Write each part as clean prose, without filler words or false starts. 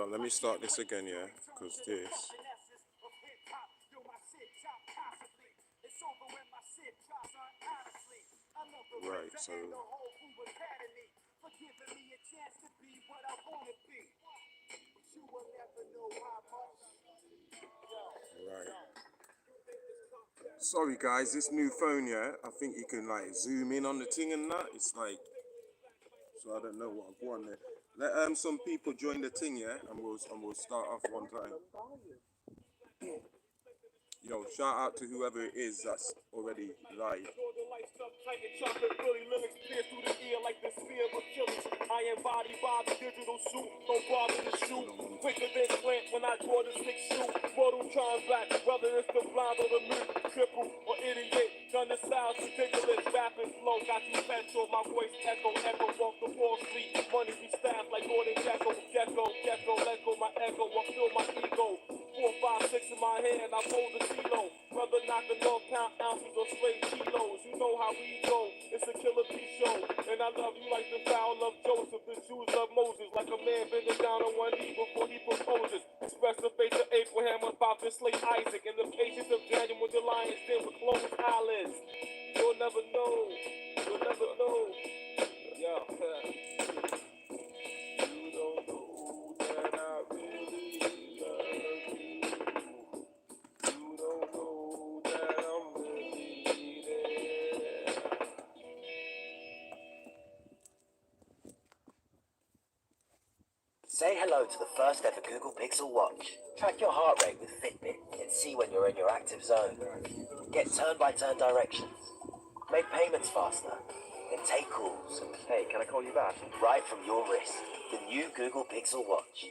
on, let me start this again, yeah, because this. Right, so. Right. Sorry guys, this new phone, yeah, I think you can like zoom in on the thing and that. It's like, so I don't know what I've won there. Let some people join the thing, yeah, and we'll start off one time. Yo, shout out to whoever it is that's already live. I embody by the digital suit, don't bother to shoot. Quicker than Clint when I draw the 6-shoot. Mortal charms back, whether it's the blind or the mute, cripple or idiot. Done the sounds ridiculous, rapping flow, got you petrol, my voice echo, walk the wall street. Money be staffed like Gordon Gecko, let go my echo, I feel my ego. 4, 5, 6 in my hand, I hold the kilo. Brother knock the long count ounces or straight kilos. You know how we go, it's a killer beat show. And I love you like the vow love Joseph. The Jews love Moses, like a man bending down on one knee before he proposes. Express the faith of Abraham about to slay Isaac. And the patience of Daniel when the lions stand with closed eyelids. You'll never know, you'll never know. Yeah, you don't know that I really love you. You don't know that I'm really there. Say hello to the first ever Google Pixel Watch. Track your heart rate with Fitbit and see when you're in your active zone. Get turn-by-turn directions. Make payments faster. And take calls. Hey, can I call you back? Right from your wrist. The new Google Pixel Watch.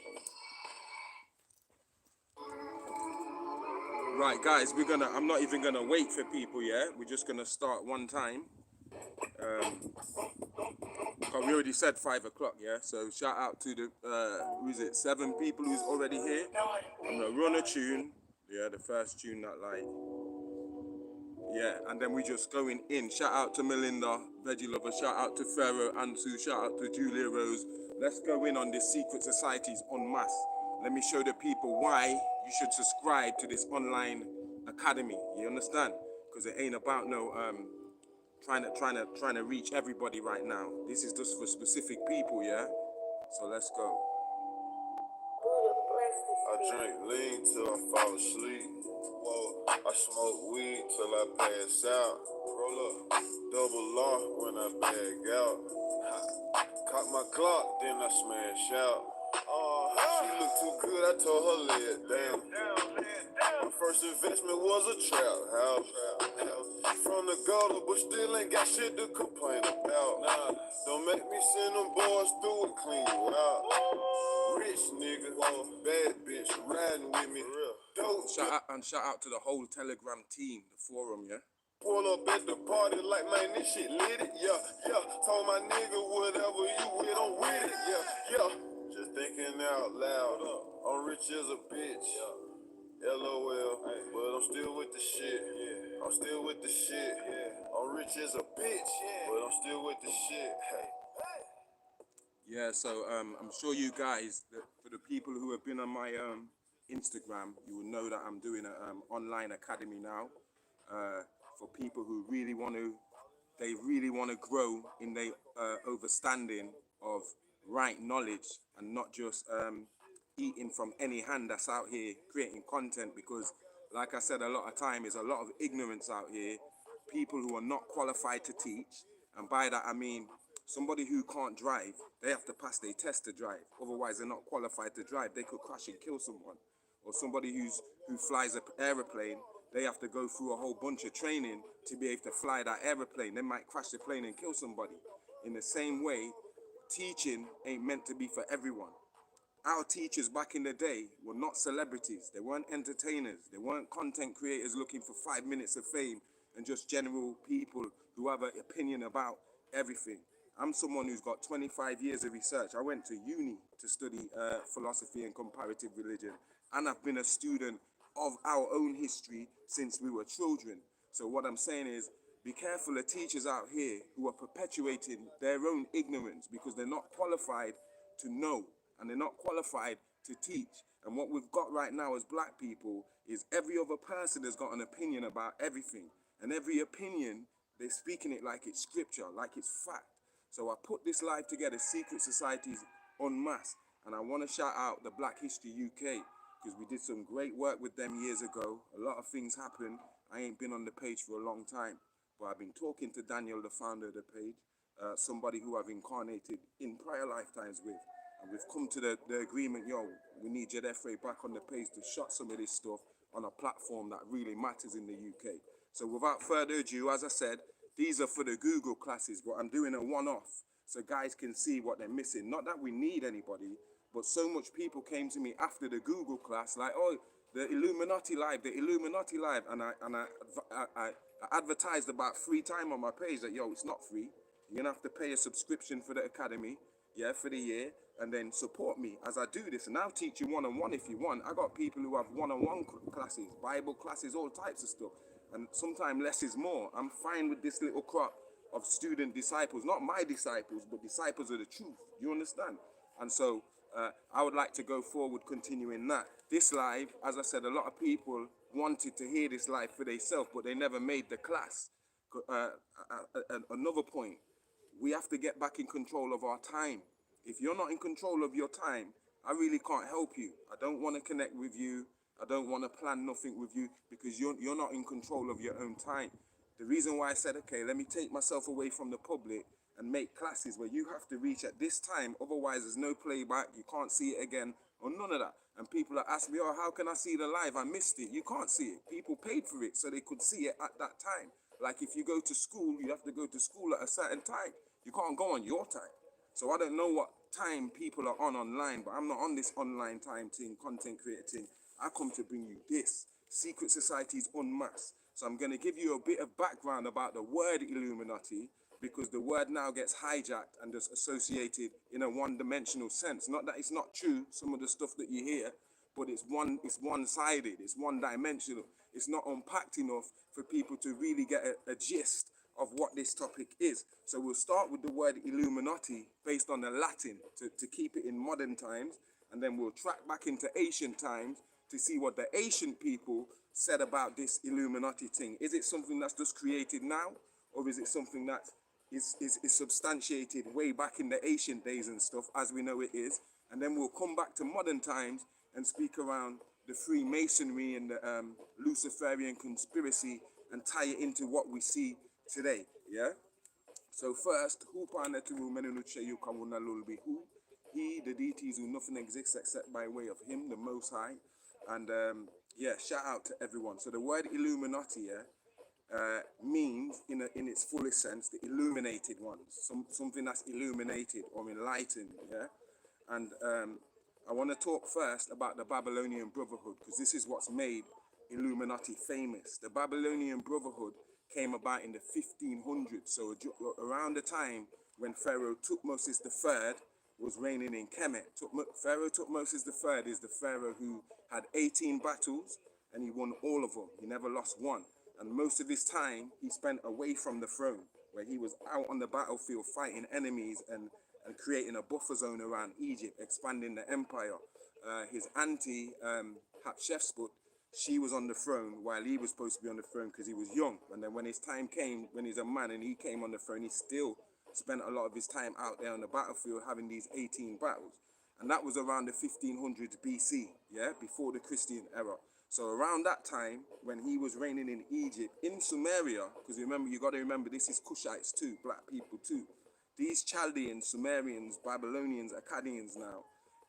Right, guys, I'm not even gonna wait for people, yeah? We're just gonna start one time. Cause we already said 5 o'clock, yeah? So shout out to the, 7 people who's already here. I'm gonna run a tune, yeah, the first tune that like, yeah, and then we just going in. Shout out to Melinda, Veggie Lover, shout out to Pharaoh, Ansu, shout out to Julia Rose. Let's go in on this secret societies Unmasked. Let me show the people why you should subscribe to this online academy. You understand? Because it ain't about no trying to reach everybody right now. This is just for specific people, yeah? So let's go. I drink lean till I fall asleep. Whoa, I smoke weed till I pass out. Roll up, double R when I bag out. Caught my clock, then I smash out. She looked too good, I told her lay it down. My first investment was a trap house. From the gutter, but still ain't got shit to complain about. Nah, don't make me send them boys through and clean you out. Rich nigga, bad bitch, riding with me. Dope. Shout out to the whole Telegram team, the forum, yeah? Pull up at the party like, man, this shit lit it, yeah. Told my nigga, whatever you with, I'm with it, yeah. Just thinking out loud, I'm rich as a bitch, LOL, but I'm still with the shit, I'm still with the shit, I'm rich as a bitch, but I'm still with the shit, hey. Yeah, so I'm sure you guys, for the people who have been on my Instagram, you will know that I'm doing an online academy now for people who really want to grow in their understanding of right knowledge and not just eating from any hand that's out here creating content, because like I said, a lot of time is a lot of ignorance out here, people who are not qualified to teach, and by that I mean somebody who can't drive, they have to pass their test to drive, otherwise they're not qualified to drive, they could crash and kill someone. Or somebody who flies an aeroplane, they have to go through a whole bunch of training to be able to fly that aeroplane. They might crash the plane and kill somebody. In the same way, teaching ain't meant to be for everyone. Our teachers back in the day were not celebrities. They weren't entertainers. They weren't content creators looking for 5 minutes of fame and just general people who have an opinion about everything. I'm someone who's got 25 years of research. I went to uni to study philosophy and comparative religion. And I've been a student of our own history since we were children. So what I'm saying is, be careful of teachers out here who are perpetuating their own ignorance because they're not qualified to know, and they're not qualified to teach. And what we've got right now as black people is every other person has got an opinion about everything. And every opinion, they're speaking it like it's scripture, like it's fact. So I put this live together, Secret Societies Unmasked. And I want to shout out the Black History UK because we did some great work with them years ago. A lot of things happened. I ain't been on the page for a long time, but I've been talking to Daniel, the founder of the page, somebody who I've incarnated in prior lifetimes with. And we've come to the agreement, yo, we need Jedefre back on the page to shut some of this stuff on a platform that really matters in the UK. So without further ado, as I said, these are for the Google classes, but I'm doing a one-off so guys can see what they're missing. Not that we need anybody, but so much people came to me after the Google class, like, oh, the Illuminati live, and I advertised about 3 times on my page that, yo, it's not free. You're gonna have to pay a subscription for the academy, yeah, for the year, and then support me as I do this. And I'll teach you one-on-one if you want. I got people who have one-on-one classes, Bible classes, all types of stuff. And sometimes less is more. I'm fine with this little crop of student disciples, not my disciples, but disciples of the truth. You understand? And so I would like to go forward continuing that. This live, as I said, a lot of people wanted to hear this live for themselves, but they never made the class. Another point, we have to get back in control of our time. If you're not in control of your time, I really can't help you. I don't want to connect with you. I don't want to plan nothing with you because you're not in control of your own time. The reason why I said, okay, let me take myself away from the public and make classes where you have to reach at this time, otherwise there's no playback, you can't see it again, or none of that. And people are asking me, oh, how can I see the live? I missed it. You can't see it. People paid for it so they could see it at that time. Like if you go to school, you have to go to school at a certain time. You can't go on your time. So I don't know what time people are on online, but I'm not on this online time thing, content creator thing. I come to bring you this, Secret Societies Unmasked. So I'm going to give you a bit of background about the word Illuminati, because the word now gets hijacked and just associated in a one-dimensional sense. Not that it's not true, some of the stuff that you hear, but it's one-sided, it's one-dimensional. It's not unpacked enough for people to really get a gist of what this topic is. So we'll start with the word Illuminati based on the Latin to keep it in modern times, and then we'll track back into ancient times to see what the ancient people said about this Illuminati thing. Is it something that's just created now, or is it something that is substantiated way back in the ancient days and stuff, as we know it is? And then we'll come back to modern times and speak around the Freemasonry and the Luciferian conspiracy and tie it into what we see today, yeah? So first, he, the deities who nothing exists except by way of him, the Most High. And yeah, shout out to everyone. So the word Illuminati, yeah, means in its fullest sense, the illuminated ones, something that's illuminated or enlightened, yeah? And I want to talk first about the Babylonian Brotherhood, because this is what's made Illuminati famous. The Babylonian Brotherhood came about in the 1500s, so around the time when Pharaoh Tutmosis III was reigning in Kemet. Pharaoh Tutmosis III is the Pharaoh who had 18 battles and he won all of them. He never lost one. And most of his time he spent away from the throne, where he was out on the battlefield fighting enemies and creating a buffer zone around Egypt, expanding the empire. His auntie, Hatshepsut, she was on the throne while he was supposed to be on the throne because he was young. And then when his time came, when he's a man and he came on the throne, he still spent a lot of his time out there on the battlefield having these 18 battles. And that was around the 1500s BC, yeah, before the Christian era. So around that time, when he was reigning in Egypt, in Sumeria, because remember, you got to remember, this is Cushites too, black people too. These Chaldeans, Sumerians, Babylonians, Akkadians now,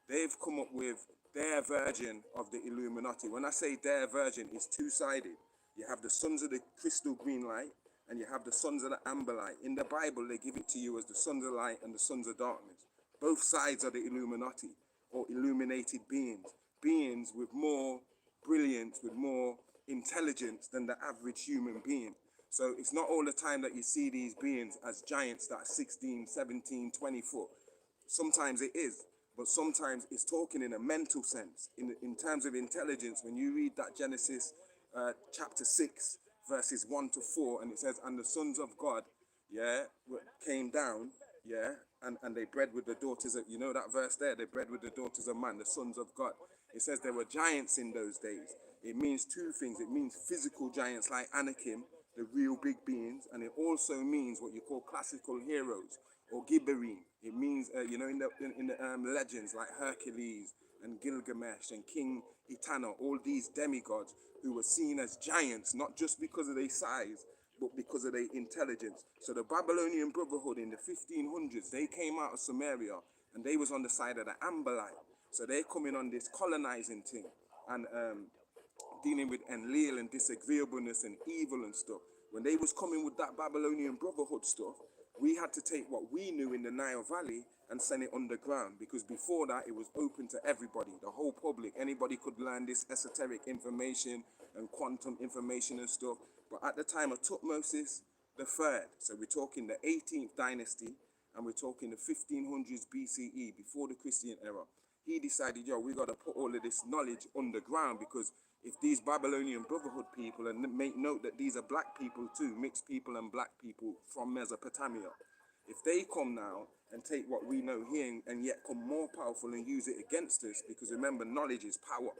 they've come up with their version of the Illuminati. When I say their version, it's two-sided. You have the sons of the crystal green light, and you have the sons of the amber light. In the Bible, they give it to you as the sons of light and the sons of darkness. Both sides are the Illuminati, or illuminated beings. Beings with more brilliance, with more intelligence than the average human being. So it's not all the time that you see these beings as giants that are 16, 17, 20 foot. Sometimes it is, but sometimes it's talking in a mental sense. In terms of intelligence, when you read that Genesis chapter 6, verses 1 to 4, and it says, and the sons of God, yeah, came down yeah, and they bred with the daughters of, you know that verse there, they bred with the daughters of man, the sons of God. It says there were giants in those days. It means two things. It means physical giants like Anakim, the real big beings, and it also means what you call classical heroes or Gibberim. It means, you know, in the legends like Hercules and Gilgamesh and King Etana, all these demigods who were seen as giants, not just because of their size, but because of their intelligence. So the Babylonian Brotherhood in the 1500s, they came out of Samaria and they was on the side of the Amberite. So they coming on this colonizing thing and dealing with Enlil and disagreeableness and evil and stuff. When they was coming with that Babylonian Brotherhood stuff, we had to take what we knew in the Nile Valley and send it underground, because before that it was open to everybody, the whole public. Anybody could learn this esoteric information and quantum information and stuff. But at the time of Tutmosis the third, so we're talking the 18th dynasty and we're talking the 1500s BCE, before the Christian era, he decided, yo, we got to put all of this knowledge underground, because if these Babylonian Brotherhood people, and make note that these are black people too, mixed people and black people from Mesopotamia, if they come now and take what we know here and yet come more powerful and use it against us, because remember, knowledge is power,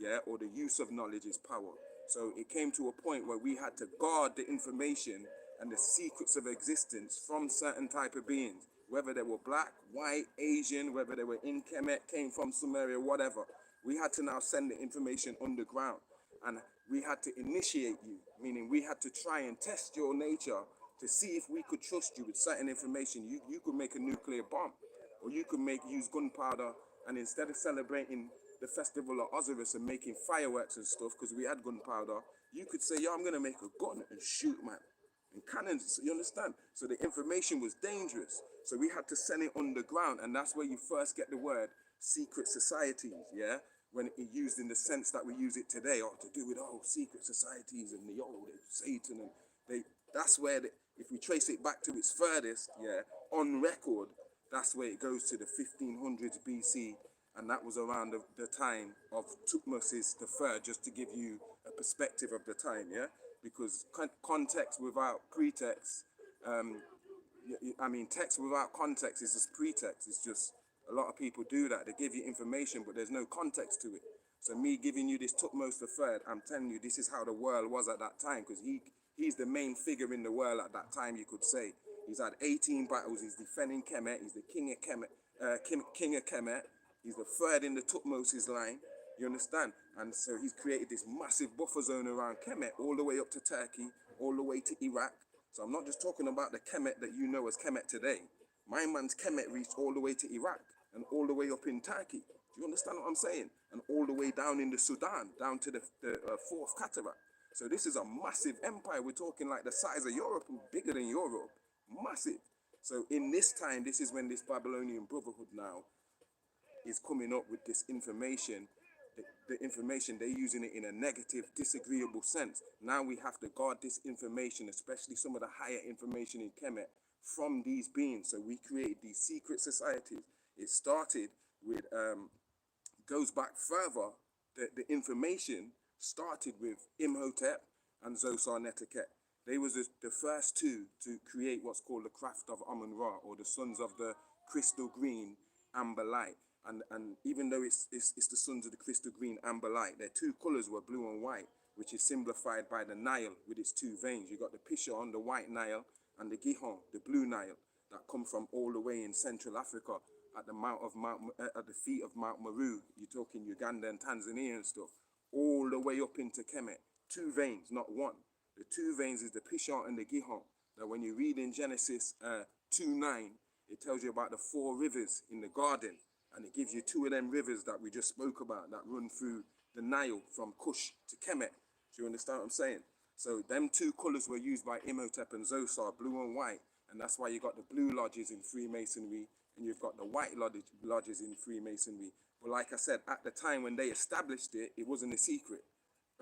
yeah, or the use of knowledge is power. So it came to a point where we had to guard the information and the secrets of existence from certain type of beings, whether they were black, white, Asian, whether they were in Kemet, came from Sumeria, whatever. We had to now send the information underground, and we had to initiate you, meaning we had to try and test your nature to see if we could trust you with certain information. You could make a nuclear bomb, or you could use gunpowder, and instead of celebrating the festival of Osiris and making fireworks and stuff, because we had gunpowder, you could say, yo, I'm going to make a gun and shoot, man. And cannons, you understand? So the information was dangerous. So we had to send it underground, and that's where you first get the word secret societies, yeah? When it used in the sense that we use it today, or to do with secret societies and the old Satan, and that's where if we trace it back to its furthest, yeah, on record, that's where it goes to the 1500s BC, and that was around the time of Tutmosis III, just to give you a perspective of the time, yeah? Because context without pretext, I mean, text without context is just pretext. It's just, a lot of people do that. They give you information, but there's no context to it. So me giving you this Tutmosis III, I'm telling you, this is how the world was at that time, because he's the main figure in the world at that time, you could say. He's had 18 battles. He's defending Kemet. He's the king of Kemet, king of Kemet. He's the third in the Tutmosis line. You understand? And so he's created this massive buffer zone around Kemet, all the way up to Turkey, all the way to Iraq. So I'm not just talking about the Kemet that you know as Kemet today. My man's Kemet reached all the way to Iraq and all the way up in Turkey. Do you understand what I'm saying? And all the way down in the Sudan, down to the fourth cataract. So this is a massive empire. We're talking like the size of Europe, bigger than Europe. Massive. So in this time, this is when this Babylonian Brotherhood now is coming up with this information. The information, they're using it in a negative, disagreeable sense. Now we have to guard this information, especially some of the higher information in Kemet, from these beings. So we created these secret societies. It started with, goes back further. The information started with Imhotep and Zoser Neterket. They was the first two to create what's called the craft of Amun-Ra, or the sons of the crystal green amber light. And even though it's the sons of the crystal green amber light, their two colors were blue and white, which is simplified by the Nile with its two veins. You got the Pishon, the white Nile, and the Gihon, the blue Nile, that come from all the way in Central Africa at the feet of Mount Meru. You're talking Uganda and Tanzania and stuff, all the way up into Kemet. Two veins, not one. The two veins is the Pishon and the Gihon. Now, when you read in Genesis 2:9, it tells you about the four rivers in the garden. And it gives you two of them rivers that we just spoke about that run through the Nile from Kush to Kemet. Do you understand what I'm saying? So them two colors were used by Imhotep and Zoser, blue and white. And that's why you got the blue lodges in Freemasonry and you've got the white lodges in Freemasonry. But like I said, at the time when they established it, it wasn't a secret,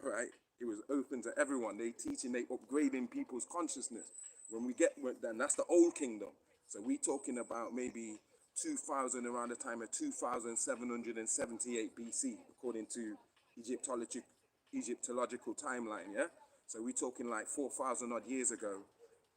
all right? It was open to everyone. They teaching, they upgrading people's consciousness. Then that's the old kingdom. So we talking about maybe 2000, around the time of 2778 BC, according to Egyptological timeline, yeah? So we're talking like 4,000 odd years ago.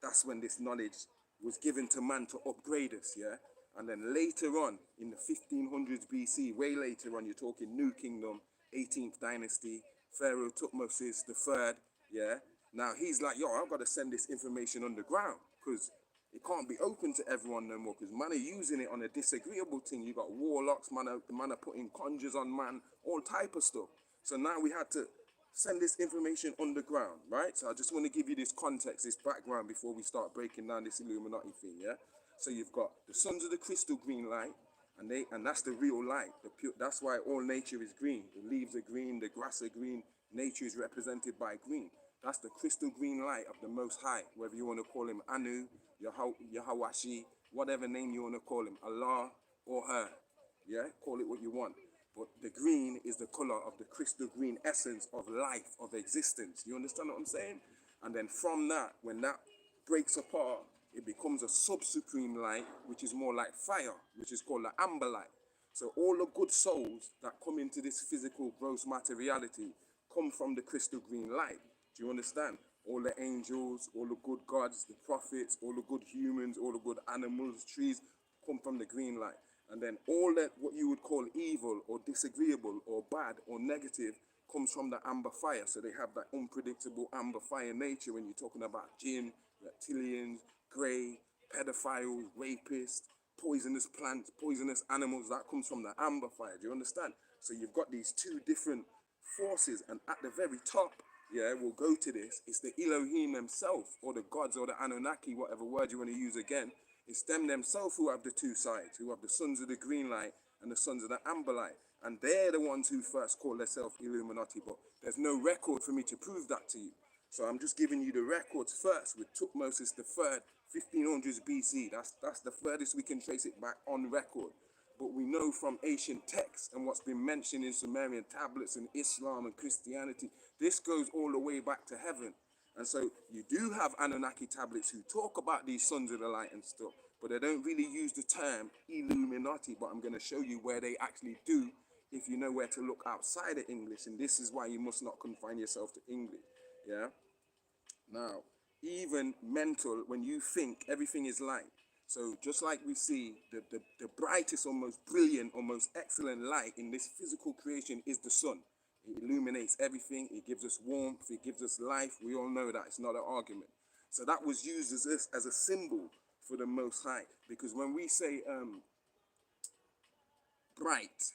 That's when this knowledge was given to man to upgrade us, yeah? And then later on, in the 1500s BC, way later on, you're talking New Kingdom, 18th dynasty, Pharaoh Tutmosis the third, yeah? Now he's like, yo, I've got to send this information underground because it can't be open to everyone no more because man are using it on a disagreeable thing. You got warlocks, man are putting conjures on man, all type of stuff. So now we had to send this information underground, right? So I just want to give you this context, this background before we start breaking down this Illuminati thing, yeah? So you've got the sons of the crystal green light, and that's the real light. That's why all nature is green. The leaves are green, the grass are green. Nature is represented by green. That's the crystal green light of the Most High, whether you want to call him Anu, Yahawashi, whatever name you want to call him, Allah or her. Yeah, call it what you want. But the green is the color of the crystal green essence of life, of existence. You understand what I'm saying? And then from that, when that breaks apart, it becomes a sub-supreme light, which is more like fire, which is called the amber light. So all the good souls that come into this physical gross materiality come from the crystal green light. Do you understand? All the angels, all the good gods, the prophets, all the good humans, all the good animals, trees, come from the green light. And then all that what you would call evil or disagreeable or bad or negative comes from the amber fire. So they have that unpredictable amber fire nature when you're talking about jinn, reptilians, grey, pedophiles, rapists, poisonous plants, poisonous animals. That comes from the amber fire. Do you understand? So you've got these two different forces, and at the very top, yeah, we'll go to this, it's the Elohim himself, or the gods, or the Anunnaki, whatever word you want to use again. It's them themselves who have the two sides, who have the sons of the green light and the sons of the amber light. And they're the ones who first call themselves Illuminati, but there's no record for me to prove that to you. So I'm just giving you the records first with Tutmosis the third, 1500s BC. That's the furthest we can trace it back on record. But we know from ancient texts and what's been mentioned in Sumerian tablets and Islam and Christianity, this goes all the way back to heaven. And so you do have Anunnaki tablets who talk about these sons of the light and stuff, but they don't really use the term Illuminati. But I'm going to show you where they actually do if you know where to look outside of English. And this is why you must not confine yourself to English. Yeah. Now, even mental, when you think everything is light. So just like we see the brightest or most brilliant or most excellent light in this physical creation is the sun. It illuminates everything. It gives us warmth. It gives us life. We all know that. It's not an argument. So that was used as a symbol for the Most High. Because when we say bright,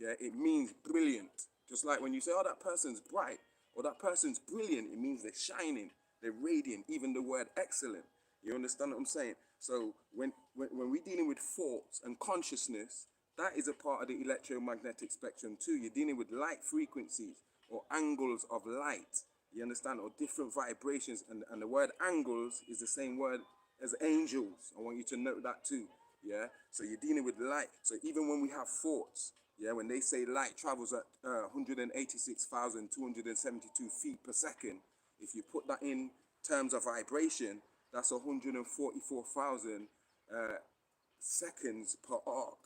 yeah, it means brilliant. Just like when you say, oh, that person's bright or that person's brilliant, it means they're shining, they're radiant. Even the word excellent. You understand what I'm saying? So when we're dealing with thoughts and consciousness, that is a part of the electromagnetic spectrum too. You're dealing with light frequencies or angles of light. You understand? Or different vibrations. And the word angles is the same word as angels. I want you to note that too. Yeah. So you're dealing with light. So even when we have thoughts, yeah, when they say light travels at 186,272 feet per second, if you put that in terms of vibration, that's 144,000 seconds per arc.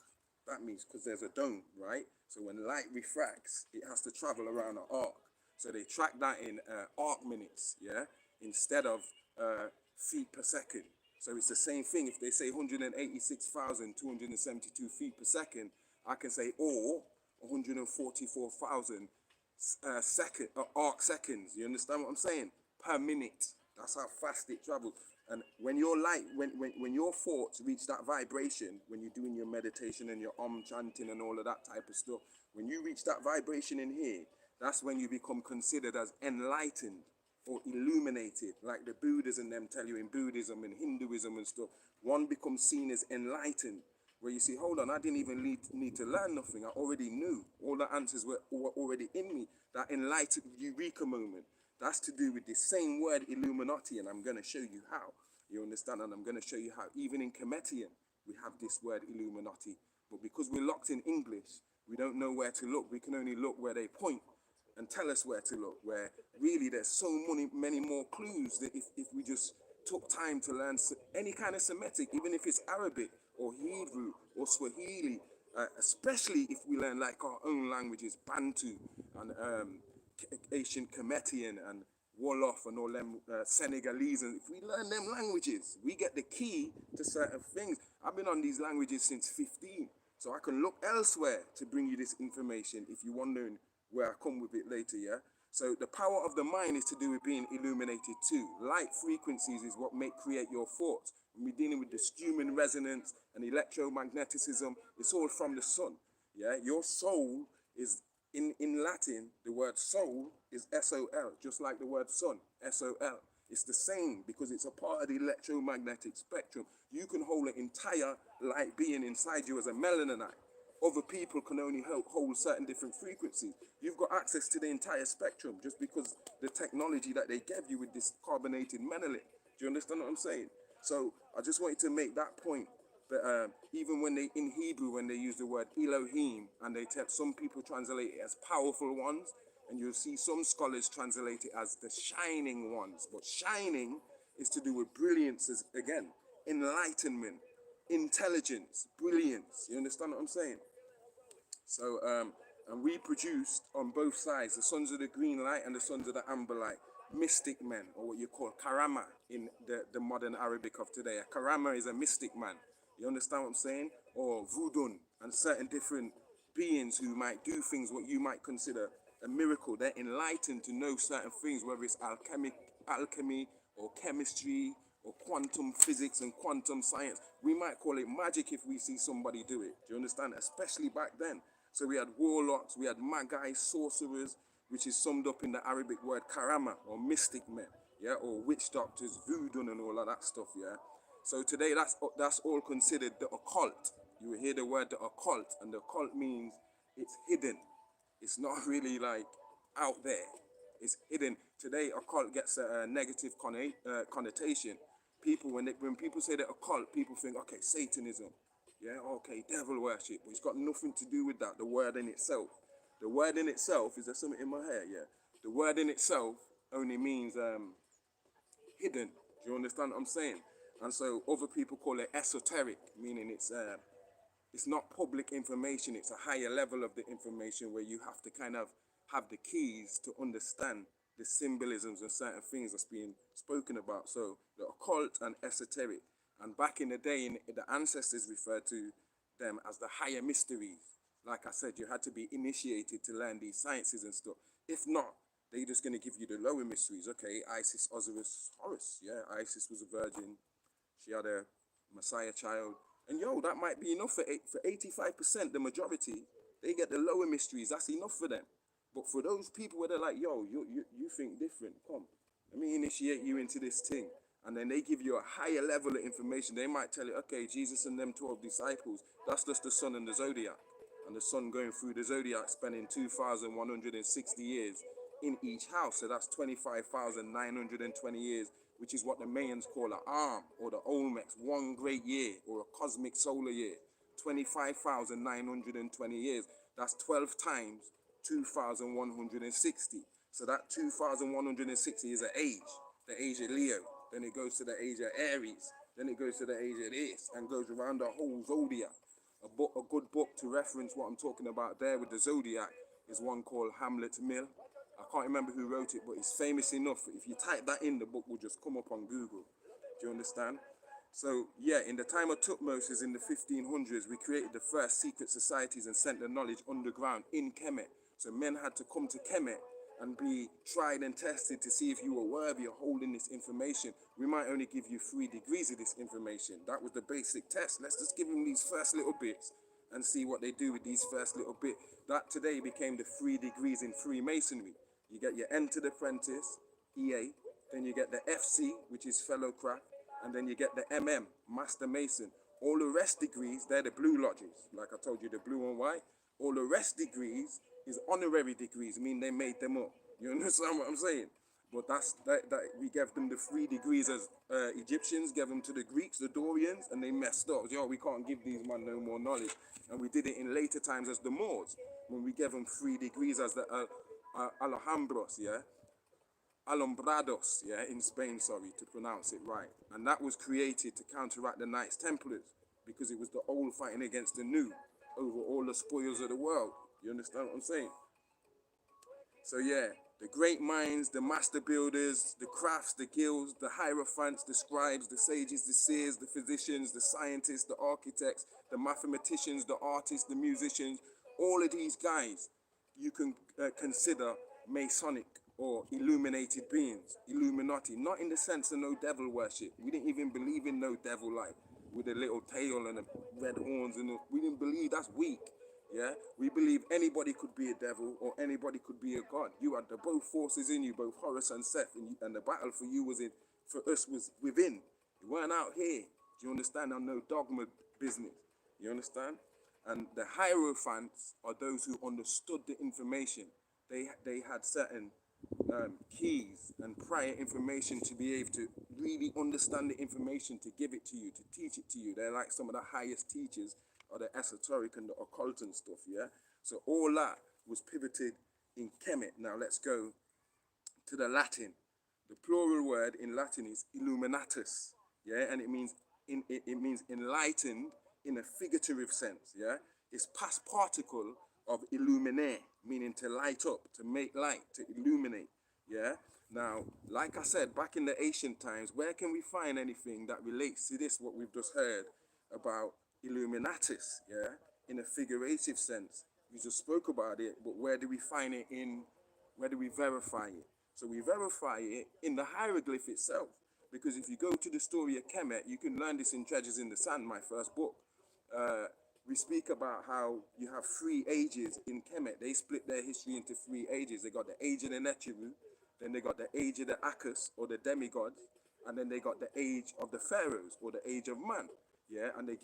That means because there's a dome, right? So when light refracts, it has to travel around an arc. So they track that in arc minutes, yeah, instead of feet per second. So it's the same thing. If they say 186,272 feet per second, I can say or 144,000 arc seconds. You understand what I'm saying? Per minute. That's how fast it travels. And when your light, when your thoughts reach that vibration, when you're doing your meditation and your chanting and all of that type of stuff, when you reach that vibration in here, that's when you become considered as enlightened or illuminated, like the Buddhas and them tell you in Buddhism and Hinduism and stuff. One becomes seen as enlightened, where you see, hold on, I didn't even need to learn nothing. I already knew. All the answers were already in me. That enlightened eureka moment. That's to do with the same word Illuminati, and I'm going to show you how. You understand? And I'm going to show you how even in Cometian, we have this word Illuminati. But because we're locked in English, we don't know where to look. We can only look where they point and tell us where to look, where really there's so many more clues that if we just took time to learn any kind of Semitic, even if it's Arabic or Hebrew or Swahili, especially if we learn like our own languages, Bantu and ancient Cometian and Wolof and all them Senegalese, and if we learn them languages, we get the key to certain things. I've been on these languages since 15, so I can look elsewhere to bring you this information if you're wondering where I come with it later, yeah? So the power of the mind is to do with being illuminated too. Light frequencies is what create your thoughts. When we're dealing with the Schumann resonance and electromagnetism, it's all from the sun, yeah? Your soul is, in Latin, the word soul is S-O-L, just like the word sun, S-O-L. It's the same because it's a part of the electromagnetic spectrum. You can hold an entire light being inside you as a melanite. Other people can only hold certain different frequencies. You've got access to the entire spectrum just because the technology that they gave you with this carbonated melanite. Do you understand what I'm saying? So I just wanted to make that point. But even when they, in Hebrew, when they use the word Elohim, and they tell, some people translate it as powerful ones, and you'll see some scholars translate it as the shining ones. But shining is to do with brilliance, again, enlightenment, intelligence, brilliance. You understand what I'm saying? So, and we produced on both sides, the sons of the green light and the sons of the amber light, mystic men, or what you call karama in the modern Arabic of today. A karama is a mystic man. You understand what I'm saying? Or voodoo and certain different beings who might do things what you might consider a miracle. They're enlightened to know certain things, whether it's alchemy or chemistry or quantum physics and quantum science. We might call it magic if we see somebody do it. Do you understand? Especially back then. So we had warlocks, we had magi, sorcerers, which is summed up in the Arabic word karama, or mystic men, yeah, or witch doctors, voodoo and all of that stuff, yeah. So today that's all considered the occult. You will hear the word the occult, and the occult means it's hidden. It's not really like out there. It's hidden. Today occult gets a negative connotation. People, when people say the occult, people think, okay, Satanism. Yeah, okay, devil worship. But it's got nothing to do with that, the word in itself. The word in itself, is there something in my hair? Yeah. The word in itself only means hidden. Do you understand what I'm saying? And so other people call it esoteric, meaning it's not public information. It's a higher level of the information where you have to kind of have the keys to understand the symbolisms and certain things that's being spoken about. So the occult and esoteric. And back in the day, the ancestors referred to them as the higher mysteries. Like I said, you had to be initiated to learn these sciences and stuff. If not, they're just going to give you the lower mysteries. Okay, Isis, Osiris, Horus. Yeah, Isis was a virgin. She had a Messiah child. And yo, that might be enough for 85%, the majority. They get the lower mysteries. That's enough for them. But for those people where they're like, yo, you think different, come, let me initiate you into this thing. And then they give you a higher level of information. They might tell you, okay, Jesus and them 12 disciples, that's just the sun and the zodiac. And the sun going through the zodiac, spending 2,160 years in each house. So that's 25,920 years, which is what the Mayans call an arm, or the Olmecs, one great year, or a cosmic solar year. 25,920 years. That's 12 times 2,160. So that 2,160 is an age, the age of Leo. Then it goes to the age of Aries. Then it goes to the age of this, and goes around the whole zodiac. A good book to reference what I'm talking about there with the zodiac is one called Hamlet's Mill. I can't remember who wrote it, but it's famous enough. If you type that in, the book will just come up on Google. Do you understand? So yeah, in the time of Tutmosis in the 1500s, we created the first secret societies and sent the knowledge underground in Kemet. So men had to come to Kemet and be tried and tested to see if you were worthy of holding this information. We might only give you 3 degrees of this information. That was the basic test. Let's just give them these first little bits and see what they do with these first little bits. That today became the 3 degrees in Freemasonry. You get your entered apprentice, EA, then you get the FC, which is fellow craft, and then you get the MM, Master Mason. All the rest degrees, they're the blue lodges. Like I told you, the blue and white. All the rest degrees is honorary degrees, mean they made them up. You understand what I'm saying? But that we gave them the 3 degrees as Egyptians gave them to the Greeks, the Dorians, and they messed up. Yo, we can't give these men no more knowledge. And we did it in later times as the Moors, when we gave them 3 degrees as the Alhambros, yeah? Alumbrados, yeah, in Spain, sorry, to pronounce it right. And that was created to counteract the Knights Templars, because it was the old fighting against the new over all the spoils of the world. You understand what I'm saying? So yeah, The great minds, the master builders, the crafts, the guilds, the hierophants, the scribes, the sages, the seers, the physicians, the scientists, the architects, the mathematicians, the artists, the musicians, all of these guys you can consider Masonic or illuminated beings, Illuminati, not in the sense of no devil worship. We didn't even believe in no devil like with a little tail and a red horns, and we didn't believe. That's weak. Yeah, we believe anybody could be a devil or anybody could be a god. You had the both forces in you, both Horus and Seth, and the battle for you was in, for us was within. You weren't out here. Do you understand? On no dogma business. You understand? And the hierophants are those who understood the information. They had certain keys and prior information to be able to really understand the information, to give it to you, to teach it to you. They're like some of the highest teachers of the esoteric and the occult and stuff, yeah? So all that was pivoted in Kemet. Now let's go to the Latin. The plural word in Latin is illuminatus, yeah? And it means it means enlightened in a figurative sense, yeah? It's past particle of illuminate, meaning to light up, to make light, to illuminate, yeah? Now, like I said, back in the ancient times, where can we find anything that relates to this, what we've just heard about Illuminatus, yeah? In a figurative sense. We just spoke about it, but where do we find it in, where do we verify it? So we verify it in the hieroglyph itself. Because if you go to the story of Kemet, you can learn this in Treasures in the Sand, my first book. We speak about how you have 3 ages in Kemet. They split their history into 3 ages. They got the age of the Neteru, then they got the age of the Akkus, or the demigods, and then they got the age of the pharaohs, or the age of man. Yeah, and they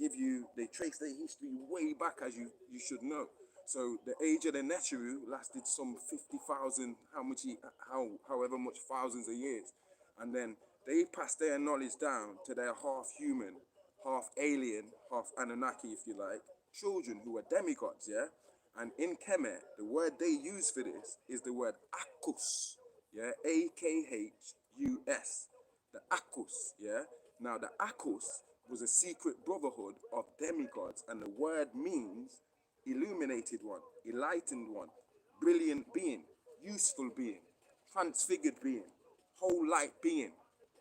trace their history way back, as you should know. So the age of the Neteru lasted some 50,000, however much thousands of years. And then they passed their knowledge down to their half human, half alien, half Anunnaki, if you like, children who are demigods, yeah? And in Kemet, the word they use for this is the word Akkus, yeah? Akhus, the Akkus, yeah? Now, the Akkus was a secret brotherhood of demigods, and the word means illuminated one, enlightened one, brilliant being, useful being, transfigured being, whole light being.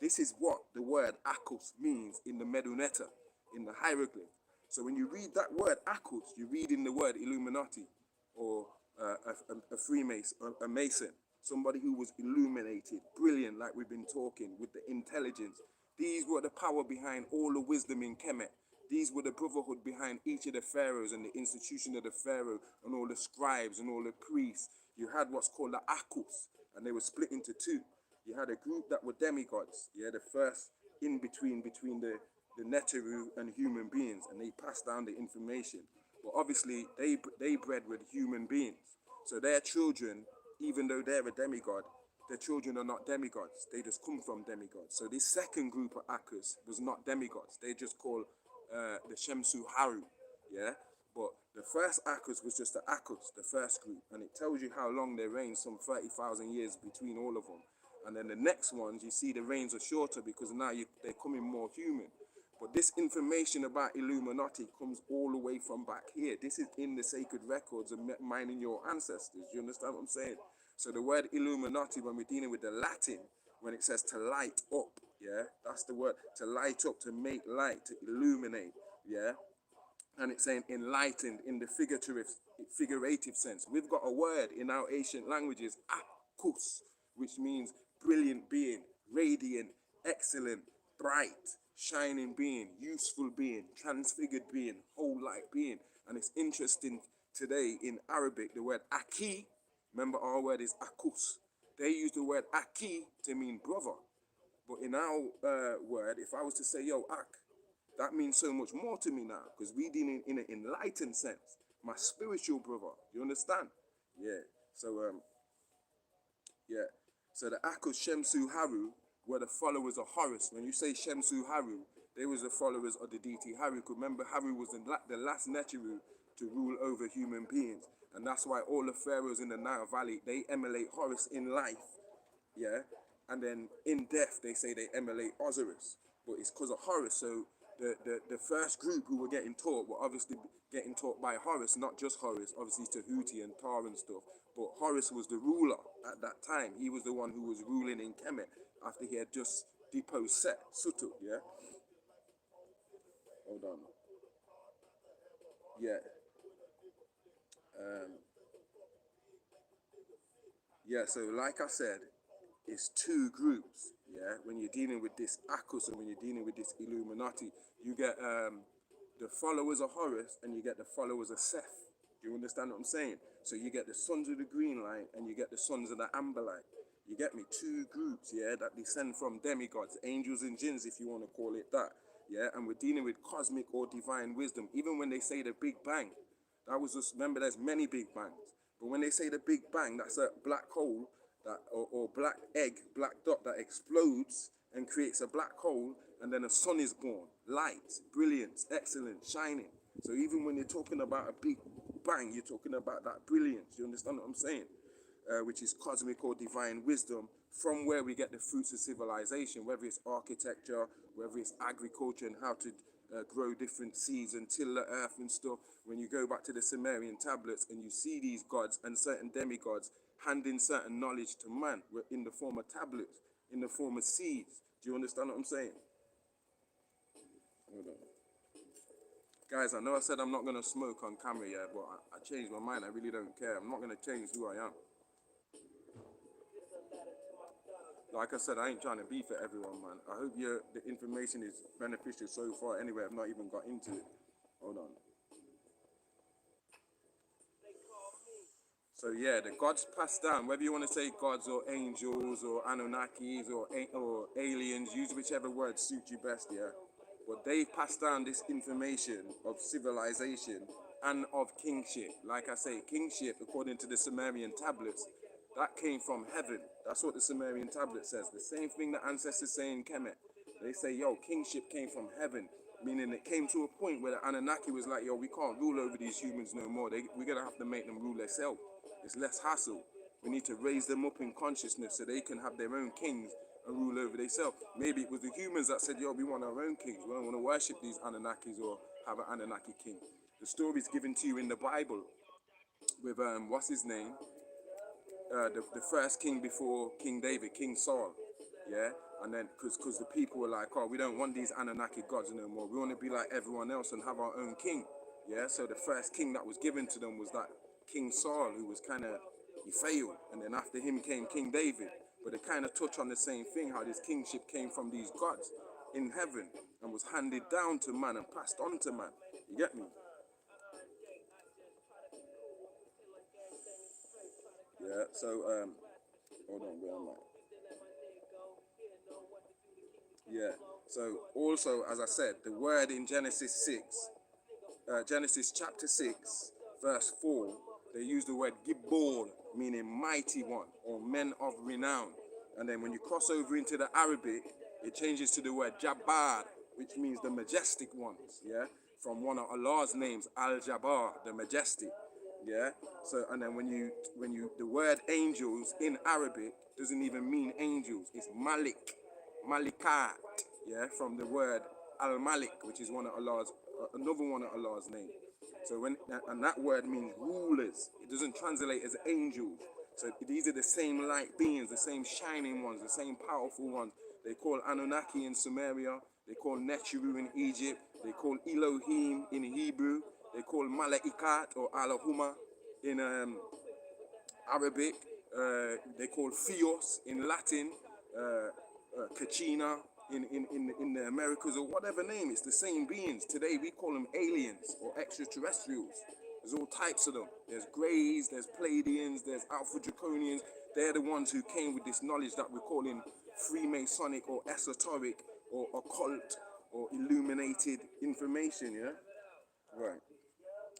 This is what the word Akkus means in the Medunetta, in the hieroglyph. So when you read that word Akkus, you read in the word Illuminati, or a Freemason, a Mason, somebody who was illuminated, brilliant, like we've been talking, with the intelligence. These were the power behind all the wisdom in Kemet. These were the brotherhood behind each of the pharaohs and the institution of the pharaoh and all the scribes and all the priests. You had what's called the Akkus, and they were split into 2. You had a group that were demigods, yeah, the first in between the Neteru and human beings, and they passed down the information. But obviously, they bred with human beings. So their children, even though they're a demigod, their children are not demigods. They just come from demigods. So this second group of Akkus was not demigods. They just call the Shemsu Haru, yeah? But the first Akkus was just the Akkus, the first group. And it tells you how long they reigned, some 30,000 years between all of them. And then the next ones, you see the reigns are shorter because now they're coming more human. But this information about Illuminati comes all the way from back here. This is in the sacred records of mining your ancestors. You understand what I'm saying? So the word Illuminati, when we're dealing with the Latin, when it says to light up, yeah, that's the word, to light up, to make light, to illuminate, yeah. And it's saying enlightened in the figurative sense. We've got a word in our ancient languages, Akkus, which means brilliant being, radiant, excellent, bright, shining being, useful being, transfigured being, whole light being. And it's interesting today in Arabic, the word Aki, remember our word is Akkus. They use the word Aki to mean brother. But in our word, if I was to say, yo, Ak, that means so much more to me now, because we deal in an enlightened sense. My spiritual brother, you understand? Yeah. So yeah. So the Akkus Shemsu Haru were the followers of Horus. When you say Shemsu Haru, they was the followers of the deity Haru. Remember, Haru was the last Neteru to rule over human beings. And that's why all the pharaohs in the Nile Valley, they emulate Horus in life. Yeah. And then in death, they say they emulate Osiris. But it's because of Horus. So the first group who were getting taught were obviously getting taught by Horus, not just Horus, obviously Tahuti and Tar and stuff. But Horus was the ruler at that time. He was the one who was ruling in Kemet after he had just deposed Set, Sutu, yeah? Hold on. Yeah. Yeah, so like I said, it's two groups, yeah? When you're dealing with this Akkus and when you're dealing with this Illuminati, you get the followers of Horus and you get the followers of Seth. Do you understand what I'm saying? So you get the sons of the green light and you get the sons of the amber light. You get me? Two groups, yeah, that descend from demigods, angels and jinns, if you want to call it that. Yeah, and we're dealing with cosmic or divine wisdom. Even when they say the Big Bang, that was just, remember, there's many Big Bangs. But when they say the Big Bang, that's a black hole that, or black egg, black dot that explodes and creates a black hole, and then a sun is born. Light, brilliance, excellence, shining. So even when you're talking about a Big Bang, you're talking about that brilliance. You understand what I'm saying? Which is cosmic or divine wisdom, from where we get the fruits of civilization, whether it's architecture, whether it's agriculture and how to grow different seeds and till the earth and stuff. When you go back to the Sumerian tablets and you see these gods and certain demigods handing certain knowledge to man in the form of tablets, in the form of seeds. Do you understand what I'm saying? Hold on. Guys, I know I said I'm not going to smoke on camera yet, but I changed my mind. I really don't care. I'm not going to change who I am. Like I said, I ain't trying to be for everyone, man. I hope the information is beneficial so far. Anyway, I've not even got into it. Hold on. So yeah, the gods passed down, whether you want to say gods or angels or Anunnakis or aliens, use whichever word suits you best, yeah? But they passed down this information of civilization and of kingship. Like I say, kingship, according to the Sumerian tablets, that came from heaven. That's what the Sumerian tablet says. The same thing the ancestors say in Kemet. They say, yo, kingship came from heaven. Meaning it came to a point where the Anunnaki was like, yo, we can't rule over these humans no more. We're going to have to make them rule themselves. It's less hassle. We need to raise them up in consciousness so they can have their own kings and rule over themselves. Maybe it was the humans that said, yo, we want our own kings. We don't want to worship these Anunnakis or have an Anunnaki king. The story's given to you in the Bible with, what's his name? The first king before King David, King Saul, yeah? And then, because the people were like, oh, we don't want these Anunnaki gods no more. We want to be like everyone else and have our own king, yeah? So the first king that was given to them was that King Saul, who was kind of, he failed. And then after him came King David. But they kind of touch on the same thing, how this kingship came from these gods in heaven and was handed down to man and passed on to man. You get me? Yeah, so, hold on, where am I? Yeah, so also, as I said, the word in Genesis 6, Genesis chapter 6, verse 4, they use the word Gibbor, meaning mighty one, or men of renown. And then when you cross over into the Arabic, it changes to the word Jabbar, which means the majestic ones, yeah? From one of Allah's names, Al-Jabbar, the majestic, yeah? So, and then when you, the word angels in Arabic doesn't even mean angels, it's Malik, Malikat, yeah? From the word Al-Malik, which is one of Allah's, another one of Allah's names. So when, and that word means rulers. It doesn't translate as angels. So these are the same light beings, the same shining ones, the same powerful ones. They call Anunnaki in Sumeria. They call Nechiru in Egypt. They call Elohim in Hebrew. They call Malaikat or Allahumma in Arabic. They call Theos in Latin. Kachina in the Americas, or whatever name. It's the same beings. Today we call them aliens or extraterrestrials. There's all types of them. There's Greys, there's Pleiadians, there's Alpha Draconians. They're the ones who came with this knowledge that we're calling Freemasonic or esoteric or occult or illuminated information, yeah? Right.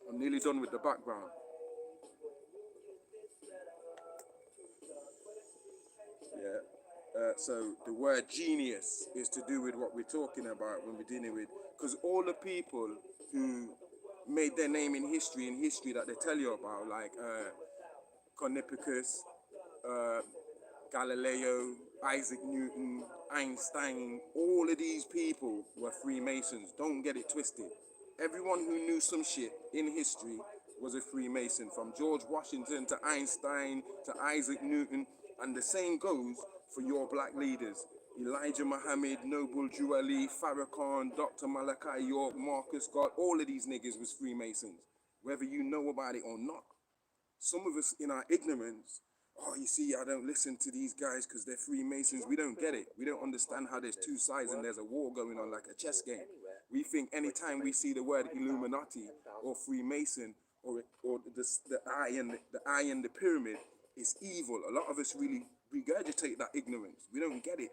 I'm nearly done with the background. Yeah. So the word genius is to do with what we're talking about when we're dealing with, because all the people who made their name in history that they tell you about, like Copernicus, Galileo, Isaac Newton, Einstein, all of these people were Freemasons. Don't get it twisted. Everyone who knew some shit in history was a Freemason, from George Washington to Einstein to Isaac Newton, and the same goes for your black leaders. Elijah Muhammad, Noble Drew Ali, Farrakhan, Dr. Malachi York, Marcus Garvey, all of these niggas was Freemasons, whether you know about it or not. Some of us in our ignorance, oh, you see, I don't listen to these guys because they're Freemasons. We don't get it. We don't understand how there's two sides and there's a war going on like a chess game. We think anytime we see the word Illuminati or Freemason or the eye and the pyramid, it's evil. A lot of us really regurgitate that ignorance. We don't get it.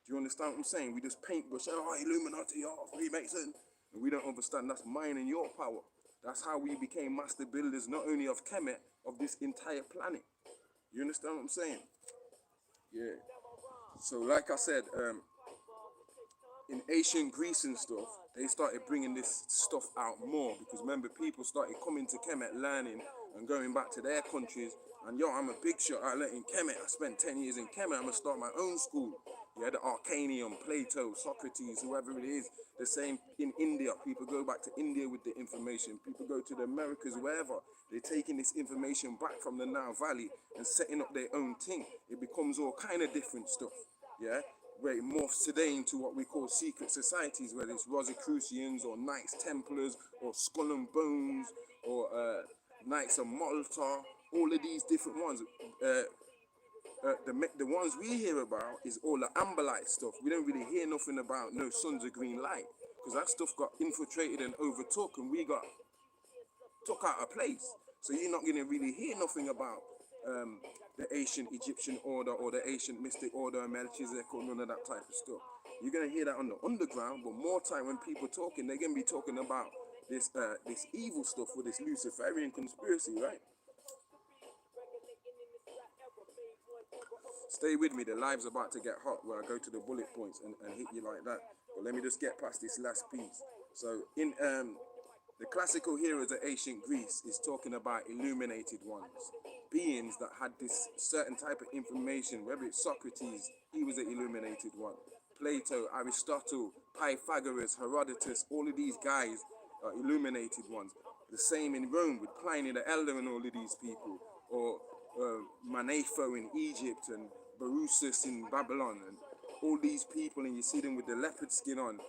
Do you understand what I'm saying? We just paintbrush, oh, Illuminati, oh, Freemason. And we don't understand that's mine and your power. That's how we became master builders, not only of Kemet, of this entire planet. You understand what I'm saying? Yeah. So like I said, in ancient Greece and stuff, they started bringing this stuff out more because remember, people started coming to Kemet, learning and going back to their countries. And yo, I'm a big shot. I learned in Kemet. I spent 10 years in Kemet. I'm gonna start my own school. Yeah, the Arcanium, Plato, Socrates, whoever it is. The same in India. People go back to India with the information. People go to the Americas, wherever. They're taking this information back from the Nile Valley and setting up their own thing. It becomes all kind of different stuff. Yeah, where it morphs today into what we call secret societies, whether it's Rosicrucians or Knights Templars or Skull and Bones or Knights of Malta. All of these different ones. The ones we hear about is all the Amberlight stuff. We don't really hear nothing about no Sons of Green Light because that stuff got infiltrated and overtook and we got took out of place. So you're not going to really hear nothing about the ancient Egyptian order or the ancient mystic order of Melchizedek or none of that type of stuff. You're going to hear that on the underground, but more time when people talking, they're going to be talking about this this evil stuff with this Luciferian conspiracy, right? Stay with me, the live's about to get hot where I go to the bullet points and hit you like that. But let me just get past this last piece. So in the classical heroes of ancient Greece is talking about illuminated ones, beings that had this certain type of information, whether it's Socrates, he was an illuminated one. Plato, Aristotle, Pythagoras, Herodotus, all of these guys are illuminated ones. The same in Rome with Pliny the Elder and all of these people, or Manetho in Egypt and Berosus in Babylon and all these people, and you see them with the leopard skin on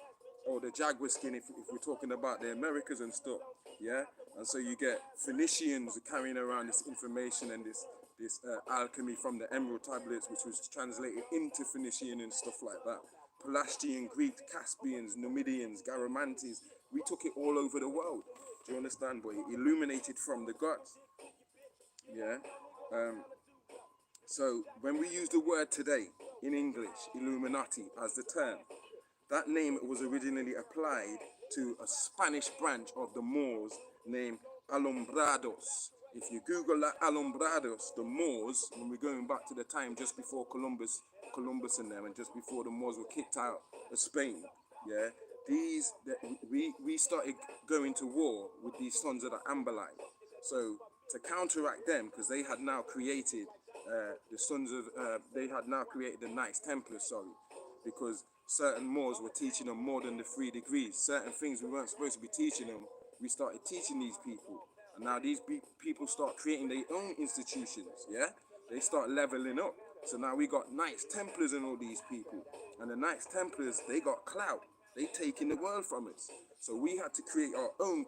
or the jaguar skin if we're talking about the Americas and stuff, yeah? And so you get Phoenicians carrying around this information and this alchemy from the emerald tablets, which was translated into Phoenician and stuff like that. Pelasgian, Greek, Caspians, Numidians, Garamantes, we took it all over the world. Do you understand, boy? Illuminated from the gods. Yeah. So when we use the word today in English, Illuminati, as the term, that name was originally applied to a Spanish branch of the Moors named Alumbrados. If you Google that Alumbrados, the Moors, when we're going back to the time just before Columbus and them, and just before the Moors were kicked out of Spain, yeah, we started going to war with these sons of the Amberlight. So to counteract them, because they had now created the Knights Templars, sorry, because certain Moors were teaching them more than the 3 degrees. Certain things we weren't supposed to be teaching them, we started teaching these people. And now these people start creating their own institutions, yeah? They start leveling up. So now we got Knights Templars and all these people. And the Knights Templars, they got clout. They taking the world from us. So we had to create our own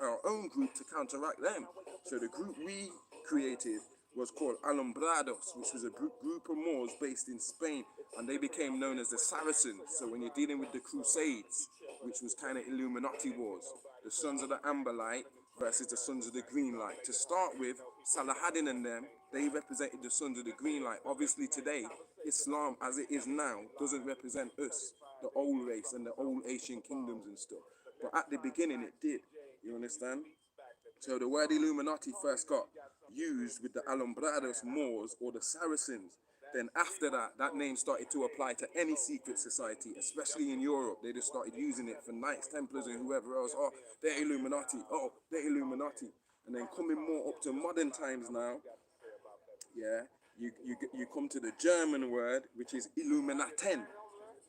our own group to counteract them. So the group we created was called Alumbrados, which was a group of Moors based in Spain, and they became known as the Saracens. So when you're dealing with the Crusades, which was kind of Illuminati wars, the Sons of the Amber Light versus the Sons of the Green Light. To start with, Salahadin and them, they represented the Sons of the Green Light. Obviously today, Islam as it is now doesn't represent us, the old race and the old Asian kingdoms and stuff. But at the beginning it did, you understand? So the word Illuminati first got used with the Alumbrados Moors or the Saracens. Then after that, that name started to apply to any secret society, especially in Europe. They just started using it for Knights, Templars and whoever else. Oh, they're Illuminati. Oh, they're Illuminati. And then coming more up to modern times now, yeah, you come to the German word, which is Illuminaten.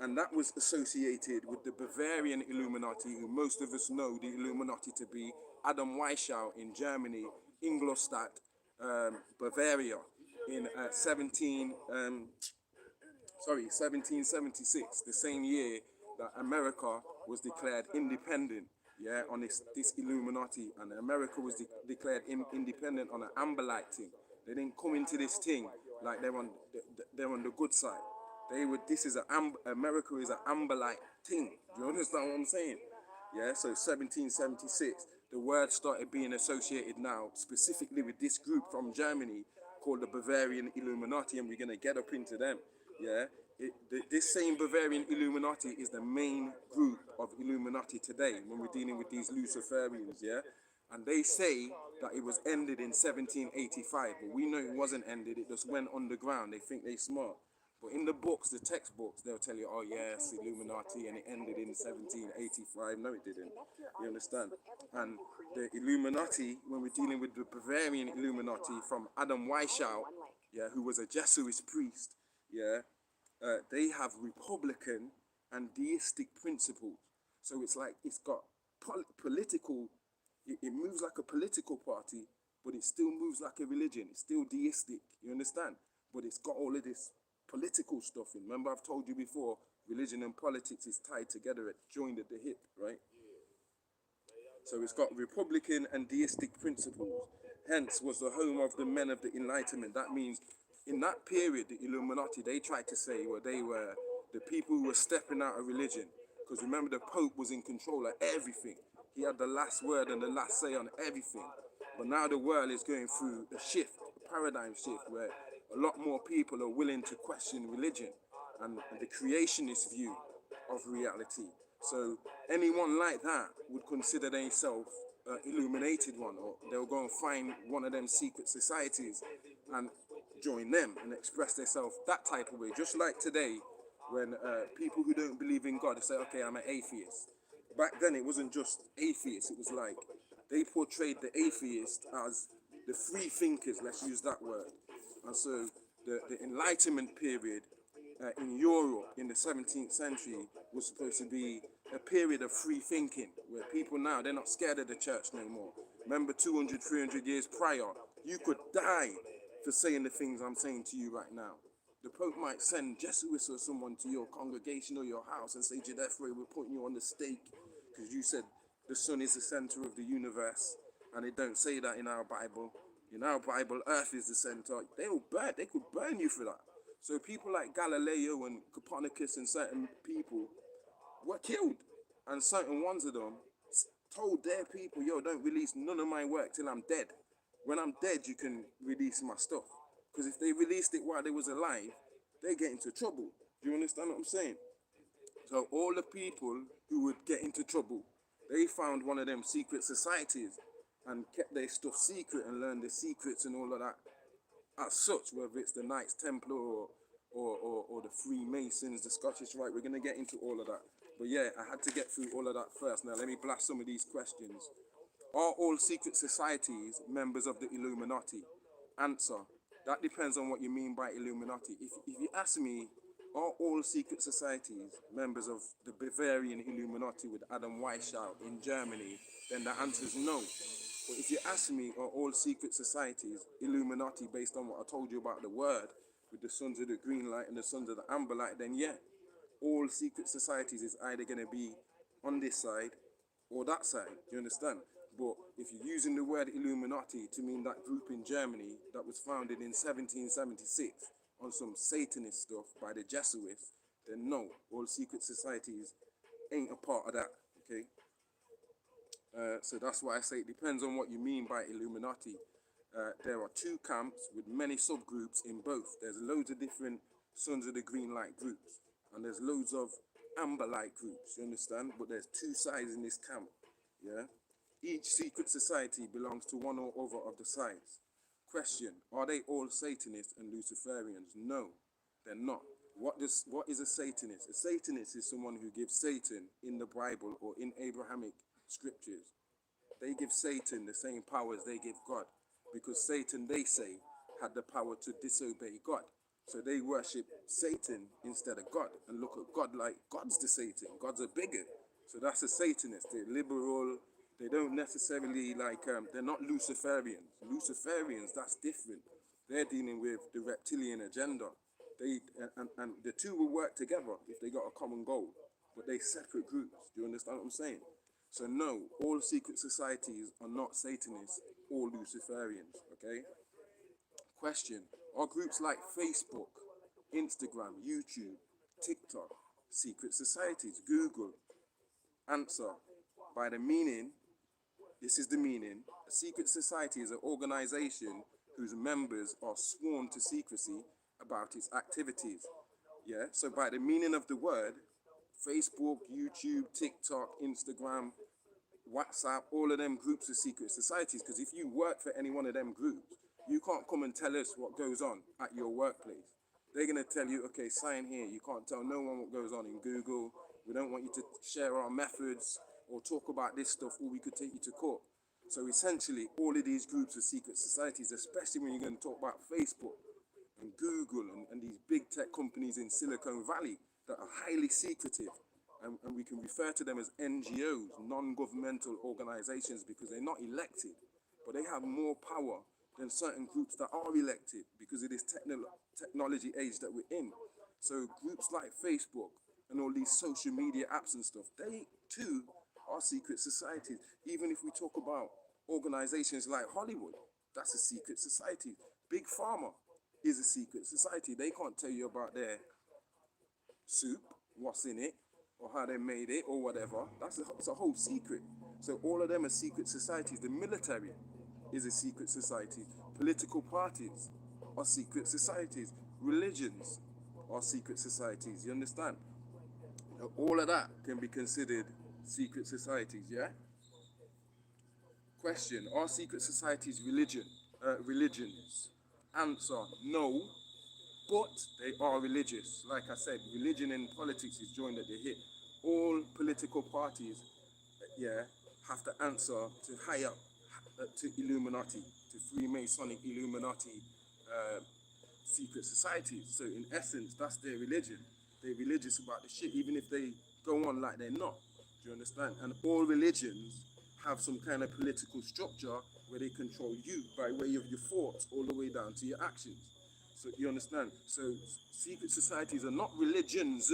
And that was associated with the Bavarian Illuminati, who most of us know the Illuminati to be Adam Weishaupt in Germany, Ingolstadt, Bavaria, in 1776, the same year that America was declared independent, yeah, on this Illuminati, and America was declared independent on an Amberlight thing. They didn't come into this thing like they're on the good side. They would. This is America is an Amberlight thing. Do you understand what I'm saying? Yeah. So 1776, the word started being associated now specifically with this group from Germany called the Bavarian Illuminati, and we're gonna get up into them. Yeah. This same Bavarian Illuminati is the main group of Illuminati today when we're dealing with these Luciferians, yeah? And they say that it was ended in 1785, but we know it wasn't ended, it just went underground. They think they smart. But in the books, the textbooks, they'll tell you, oh yes, Illuminati, and it ended in 1785. No, it didn't. You understand? And the Illuminati, when we're dealing with the Bavarian Illuminati from Adam Weishaupt, yeah, who was a Jesuit priest, yeah, they have republican and deistic principles. So it's like it's got political, it moves like a political party, but it still moves like a religion. It's still deistic, you understand? But it's got all of this political stuff in. Remember, I've told you before, religion and politics is tied together, joined at the hip, right? So it's got republican and deistic principles. Hence was the home of the men of the Enlightenment. That means in that period, the Illuminati, they tried to say, well, they were the people who were stepping out of religion. Because remember, the Pope was in control of everything. He had the last word and the last say on everything. But now the world is going through a shift, a paradigm shift, where a lot more people are willing to question religion and the creationist view of reality. So anyone like that would consider themselves illuminated one, or they'll go and find one of them secret societies and join them and express themselves that type of way. Just like today, when people who don't believe in God, they say, okay, I'm an atheist. Back then, it wasn't just atheists. It was like they portrayed the atheist as the free thinkers, let's use that word. And so the Enlightenment period in Europe in the 17th century was supposed to be a period of free thinking, where people now, they're not scared of the church no more. Remember 200, 300 years prior, you could die for saying the things I'm saying to you right now. The Pope might send Jesuits or someone to your congregation or your house and say, Jadefre, we're putting you on the stake because you said the sun is the center of the universe, and they don't say that in our Bible. In our Bible, earth is the center. They could burn you for that. So people like Galileo and Copernicus and certain people were killed. And certain ones of them told their people, yo, don't release none of my work till I'm dead. When I'm dead, you can release my stuff. Because if they released it while they was alive, they get into trouble. Do you understand what I'm saying? So all the people who would get into trouble, they found one of them secret societies and kept their stuff secret and learned the secrets and all of that as such, whether it's the Knights Templar or the Freemasons, the Scottish Rite. We're going to get into all of that. But yeah, I had to get through all of that first. Now let me blast some of these questions. Are all secret societies members of the Illuminati? Answer: that depends on what you mean by Illuminati. If you ask me, are all secret societies members of the Bavarian Illuminati with Adam Weishaupt in Germany, then the answer is no. But if you ask me, are all secret societies Illuminati based on what I told you about the word, with the sons of the green light and the sons of the amber light, then yeah, all secret societies is either going to be on this side or that side. Do you understand? But if you're using the word Illuminati to mean that group in Germany that was founded in 1776 on some Satanist stuff by the Jesuits, then no, all secret societies ain't a part of that, okay? So that's why I say it depends on what you mean by Illuminati. There are two camps with many subgroups in both. There's loads of different Sons of the Green Light groups, and there's loads of Amber Light groups, you understand? But there's two sides in this camp, yeah? Each secret society belongs to one or other of the sides. Question: are they all Satanists and Luciferians? No, they're not. What is a Satanist? A Satanist is someone who gives Satan in the Bible or in Abrahamic scriptures. They give Satan the same powers they give God, because Satan, they say, had the power to disobey God. So they worship Satan instead of God and look at God like God's the Satan. God's a bigot. So that's a Satanist, a liberal, They don't necessarily like, they're not Luciferians. Luciferians, that's different. They're dealing with the reptilian agenda. And the two will work together if they got a common goal, but they separate groups. Do you understand what I'm saying? So no, all secret societies are not Satanists or Luciferians, okay? Question, are groups like Facebook, Instagram, YouTube, TikTok, secret societies? Google. Answer, by the meaning, this is the meaning, a secret society is an organization whose members are sworn to secrecy about its activities. Yeah, so by the meaning of the word, Facebook, YouTube, TikTok, Instagram, WhatsApp, all of them groups are secret societies. Because if you work for any one of them groups, you can't come and tell us what goes on at your workplace. They're going to tell you, okay, sign here. You can't tell no one what goes on in Google. We don't want you to share our methods or talk about this stuff, or we could take you to court. So essentially, all of these groups are secret societies, especially when you're going to talk about Facebook and Google and these big tech companies in Silicon Valley that are highly secretive. And we can refer to them as NGOs, non-governmental organizations, because they're not elected, but they have more power than certain groups that are elected because of this technology age that we're in. So groups like Facebook and all these social media apps and stuff, they too are secret societies. Even if we talk about organizations like Hollywood, that's a secret society. Big Pharma is a secret society. They can't tell you about their soup, what's in it, or how they made it, or whatever. It's a whole secret. So all of them are secret societies. The military is a secret society. Political parties are secret societies. Religions are secret societies. You understand? Now, all of that can be considered secret societies, yeah? Question, are secret societies religions? Answer, no, but they are religious. Like I said, religion and politics is joined at the hip. All political parties, yeah, have to answer to higher, to Illuminati, to Freemasonic Illuminati secret societies. So in essence, that's their religion. They're religious about the shit, even if they go on like they're not. Do you understand? And all religions have some kind of political structure where they control you by way of your thoughts all the way down to your actions. So you understand? So secret societies are not religions,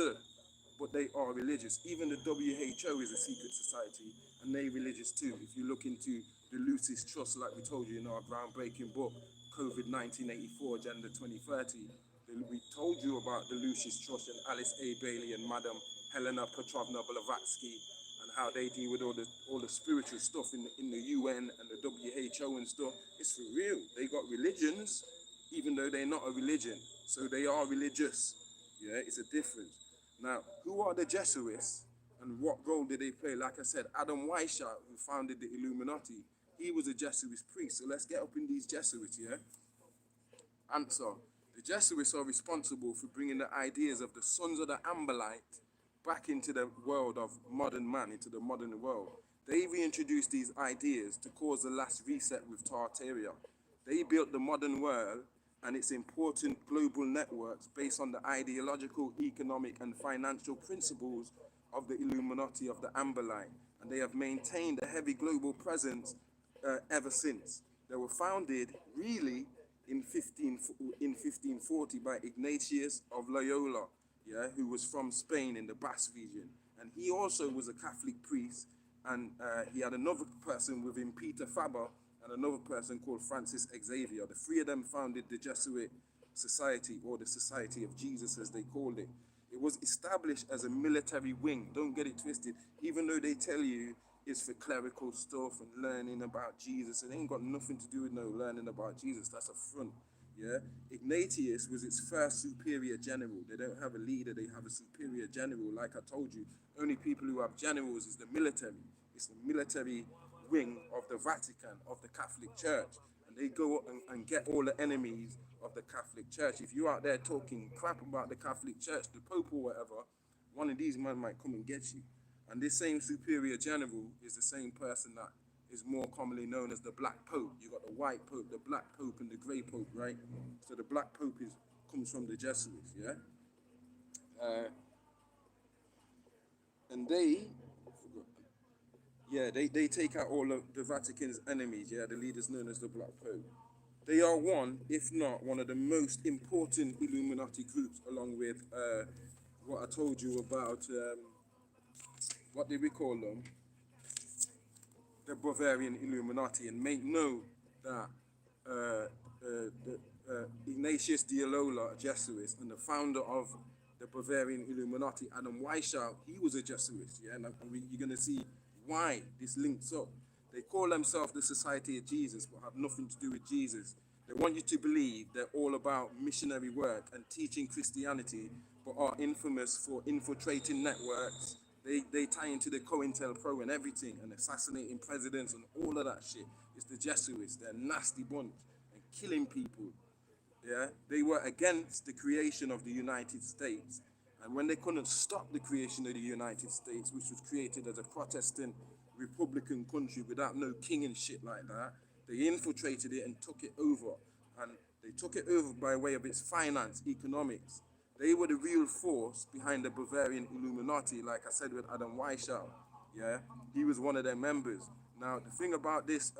but they are religious. Even the WHO is a secret society, and they're religious too. If you look into the Lucis Trust, like we told you in our groundbreaking book, COVID 1984 Agenda 2030, we told you about the Lucis Trust and Alice A. Bailey and Madam Helena Petrovna Blavatsky, and how they deal with all the spiritual stuff in the UN and the WHO and stuff. It's for real. They got religions, even though they're not a religion. So they are religious. Yeah, it's a difference. Now, who are the Jesuits and what role did they play? Like I said, Adam Weishaupt, who founded the Illuminati, he was a Jesuit priest. So let's get up in these Jesuits, yeah? Answer. The Jesuits are responsible for bringing the ideas of the sons of the Amberlight back into the world of modern man, into the modern world. They reintroduced these ideas to cause the last reset with Tartaria. They built the modern world and its important global networks based on the ideological, economic, and financial principles of the Illuminati of the Amberlight. And they have maintained a heavy global presence ever since. They were founded really in 1540 by Ignatius of Loyola, yeah, who was from Spain in the Basque region. And he also was a Catholic priest, and he had another person with him, Peter Faber, and another person called Francis Xavier. The three of them founded the Jesuit Society, or the Society of Jesus as they called it. It was established as a military wing, don't get it twisted, even though they tell you it's for clerical stuff and learning about Jesus. It ain't got nothing to do with no learning about Jesus, that's a front, yeah? Ignatius was its first superior general. They don't have a leader, they have a superior general. Like I told you, only people who have generals is the military. It's the military wing of the Vatican, of the Catholic Church. And they go and get all the enemies of the Catholic Church. If you're out there talking crap about the Catholic Church, the Pope or whatever, one of these men might come and get you. And this same superior general is the same person that is more commonly known as the Black Pope. You got the White Pope, the Black Pope, and the Grey Pope, right? So the Black Pope comes from the Jesuits, yeah? And they, Yeah, they take out all of the Vatican's enemies, yeah, the leaders known as the Black Pope. They are one, if not one of the most important Illuminati groups, along with what I told you about, what did we call them? The Bavarian Illuminati. And make note that Ignatius de Loyola, a Jesuit, and the founder of the Bavarian Illuminati, Adam Weishaupt, he was a Jesuit, yeah, and you're going to see why this links up. They call themselves the Society of Jesus, but have nothing to do with Jesus. They want you to believe they're all about missionary work and teaching Christianity, but are infamous for infiltrating networks. They tie into the COINTELPRO and everything, and assassinating presidents and all of that shit. It's the Jesuits. They're a nasty bunch and killing people. Yeah, they were against the creation of the United States, and when they couldn't stop the creation of the United States, which was created as a Protestant Republican country without no king and shit like that, they infiltrated it and took it over. And they took it over by way of its finance, economics. They were the real force behind the Bavarian Illuminati, like I said with Adam Weishaupt. Yeah, he was one of their members. Now the thing about this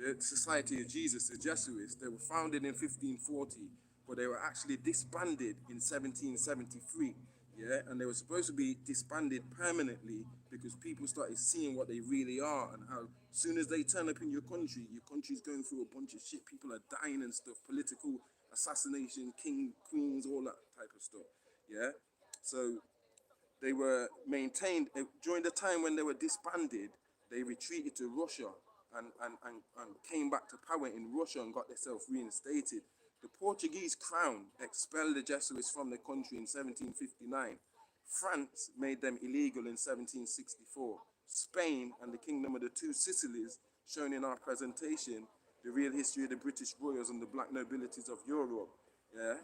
the Society of Jesus, the Jesuits, they were founded in 1540, but they were actually disbanded in 1773. Yeah, and they were supposed to be disbanded permanently because people started seeing what they really are and how soon as they turn up in your country's going through a bunch of shit. People are dying and stuff, political assassination, king, queens, all that type of stuff. Yeah, so they were maintained during the time when they were disbanded. They retreated to Russia and came back to power in Russia and got themselves reinstated. The Portuguese crown expelled the Jesuits from the country in 1759. France made them illegal in 1764. Spain and the Kingdom of the Two Sicilies, shown in our presentation, the real history of the British royals and the black nobilities of Europe. Yeah,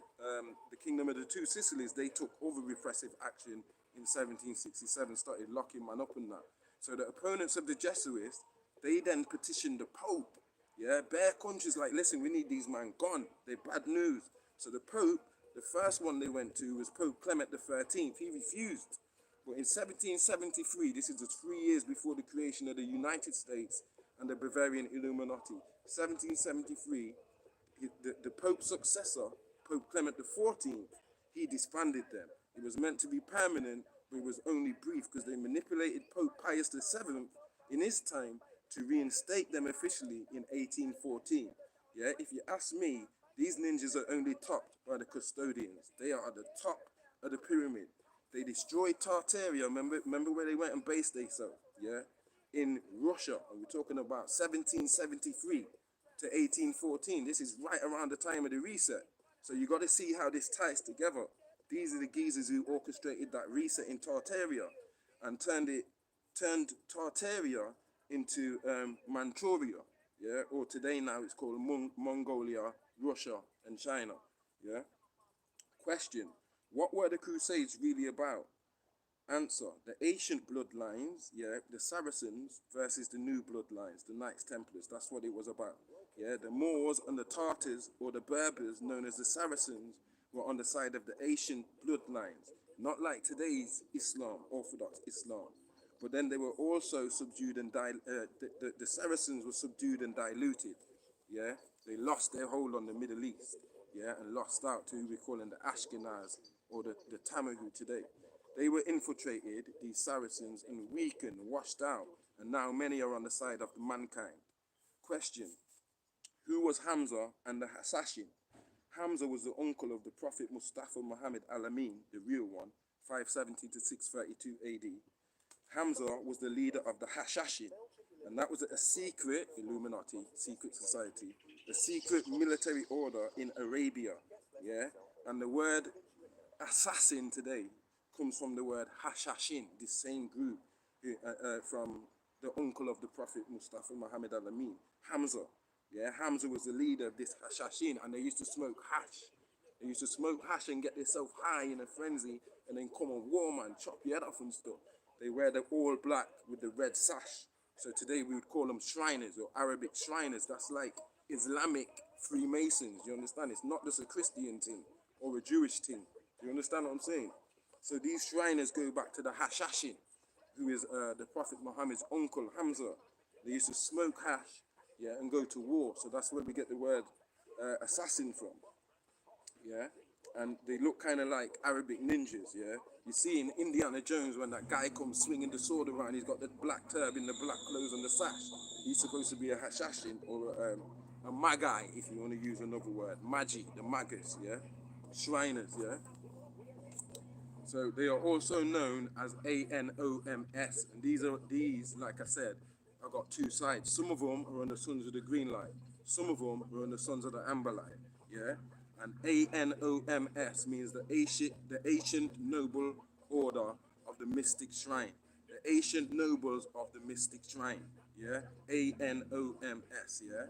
the Kingdom of the Two Sicilies, they took over repressive action in 1767, started locking man up and that. So the opponents of the Jesuits, they then petitioned the Pope. Yeah, bare countries like, listen, we need these man gone. They're bad news. So the Pope, the first one they went to was Pope Clement the 13th. He refused. But in 1773, this is just 3 years before the creation of the United States and the Bavarian Illuminati, 1773, the Pope's successor, Pope Clement the 14th, he disbanded them. It was meant to be permanent, but it was only brief because they manipulated Pope Pius VII in his time to reinstate them officially in 1814. Yeah, if you ask me, these ninjas are only topped by the custodians. They are at the top of the pyramid. They destroyed Tartaria. Remember where they went and based themselves? Yeah, in Russia. And we're talking about 1773 to 1814. This is right around the time of the reset. So you got to see how this ties together. These are the geezers who orchestrated that reset in Tartaria and turned Tartaria into Manchuria. Yeah, or today now it's called Mongolia, Russia, and China. Yeah. Question: what were the Crusades really about? Answer: the ancient bloodlines, yeah, the Saracens versus the new bloodlines, the Knights Templars. That's what it was about. Yeah, the Moors and the Tartars, or the Berbers, known as the Saracens, were on the side of the ancient bloodlines, not like today's Islam, Orthodox Islam. But then they were also subdued and the Saracens were subdued and diluted. Yeah, they lost their hold on the Middle East. Yeah, and lost out to who we call in the Ashkenaz or the Tamahu today. They were infiltrated, these Saracens, and weakened, washed out, and now many are on the side of mankind. Question: who was Hamza and the Assassin? Hamza was the uncle of the Prophet Mustafa Muhammad al-Amin, the real one, 570 to 632 AD. Hamza was the leader of the Hashashin, and that was a secret Illuminati, secret society, a secret military order in Arabia. Yeah, and the word assassin today comes from the word Hashashin, the same group from the uncle of the Prophet Mustafa Muhammad al-Amin, Hamza. Yeah, Hamza was the leader of this Hashashin, and they used to smoke hash. They used to smoke hash and get themselves high in a frenzy, and then come on war, man, chop your head off and stuff. They wear the all black with the red sash. So today we would call them Shriners or Arabic Shriners. That's like Islamic Freemasons. You understand? It's not just a Christian thing or a Jewish thing. You understand what I'm saying? So these Shriners go back to the Hashashin. who is the Prophet Muhammad's uncle, Hamza. They used to smoke hash, yeah, and go to war. So that's where we get the word assassin from, yeah. And they look kind of like Arabic ninjas, yeah. You see in Indiana Jones when that guy comes swinging the sword around, he's got the black turban, the black clothes, and the sash. He's supposed to be a hashashin or a magi, if you want to use another word, magi, the magus, yeah, Shriners, yeah. So they are also known as ANOMS, and these, like I said, have got two sides. Some of them are on the Sons of the Green Light, some of them are on the Sons of the Amber Light, yeah. And ANOMS means the ancient noble order of the mystic shrine, the ancient nobles of the mystic shrine, yeah. ANOMS, yeah.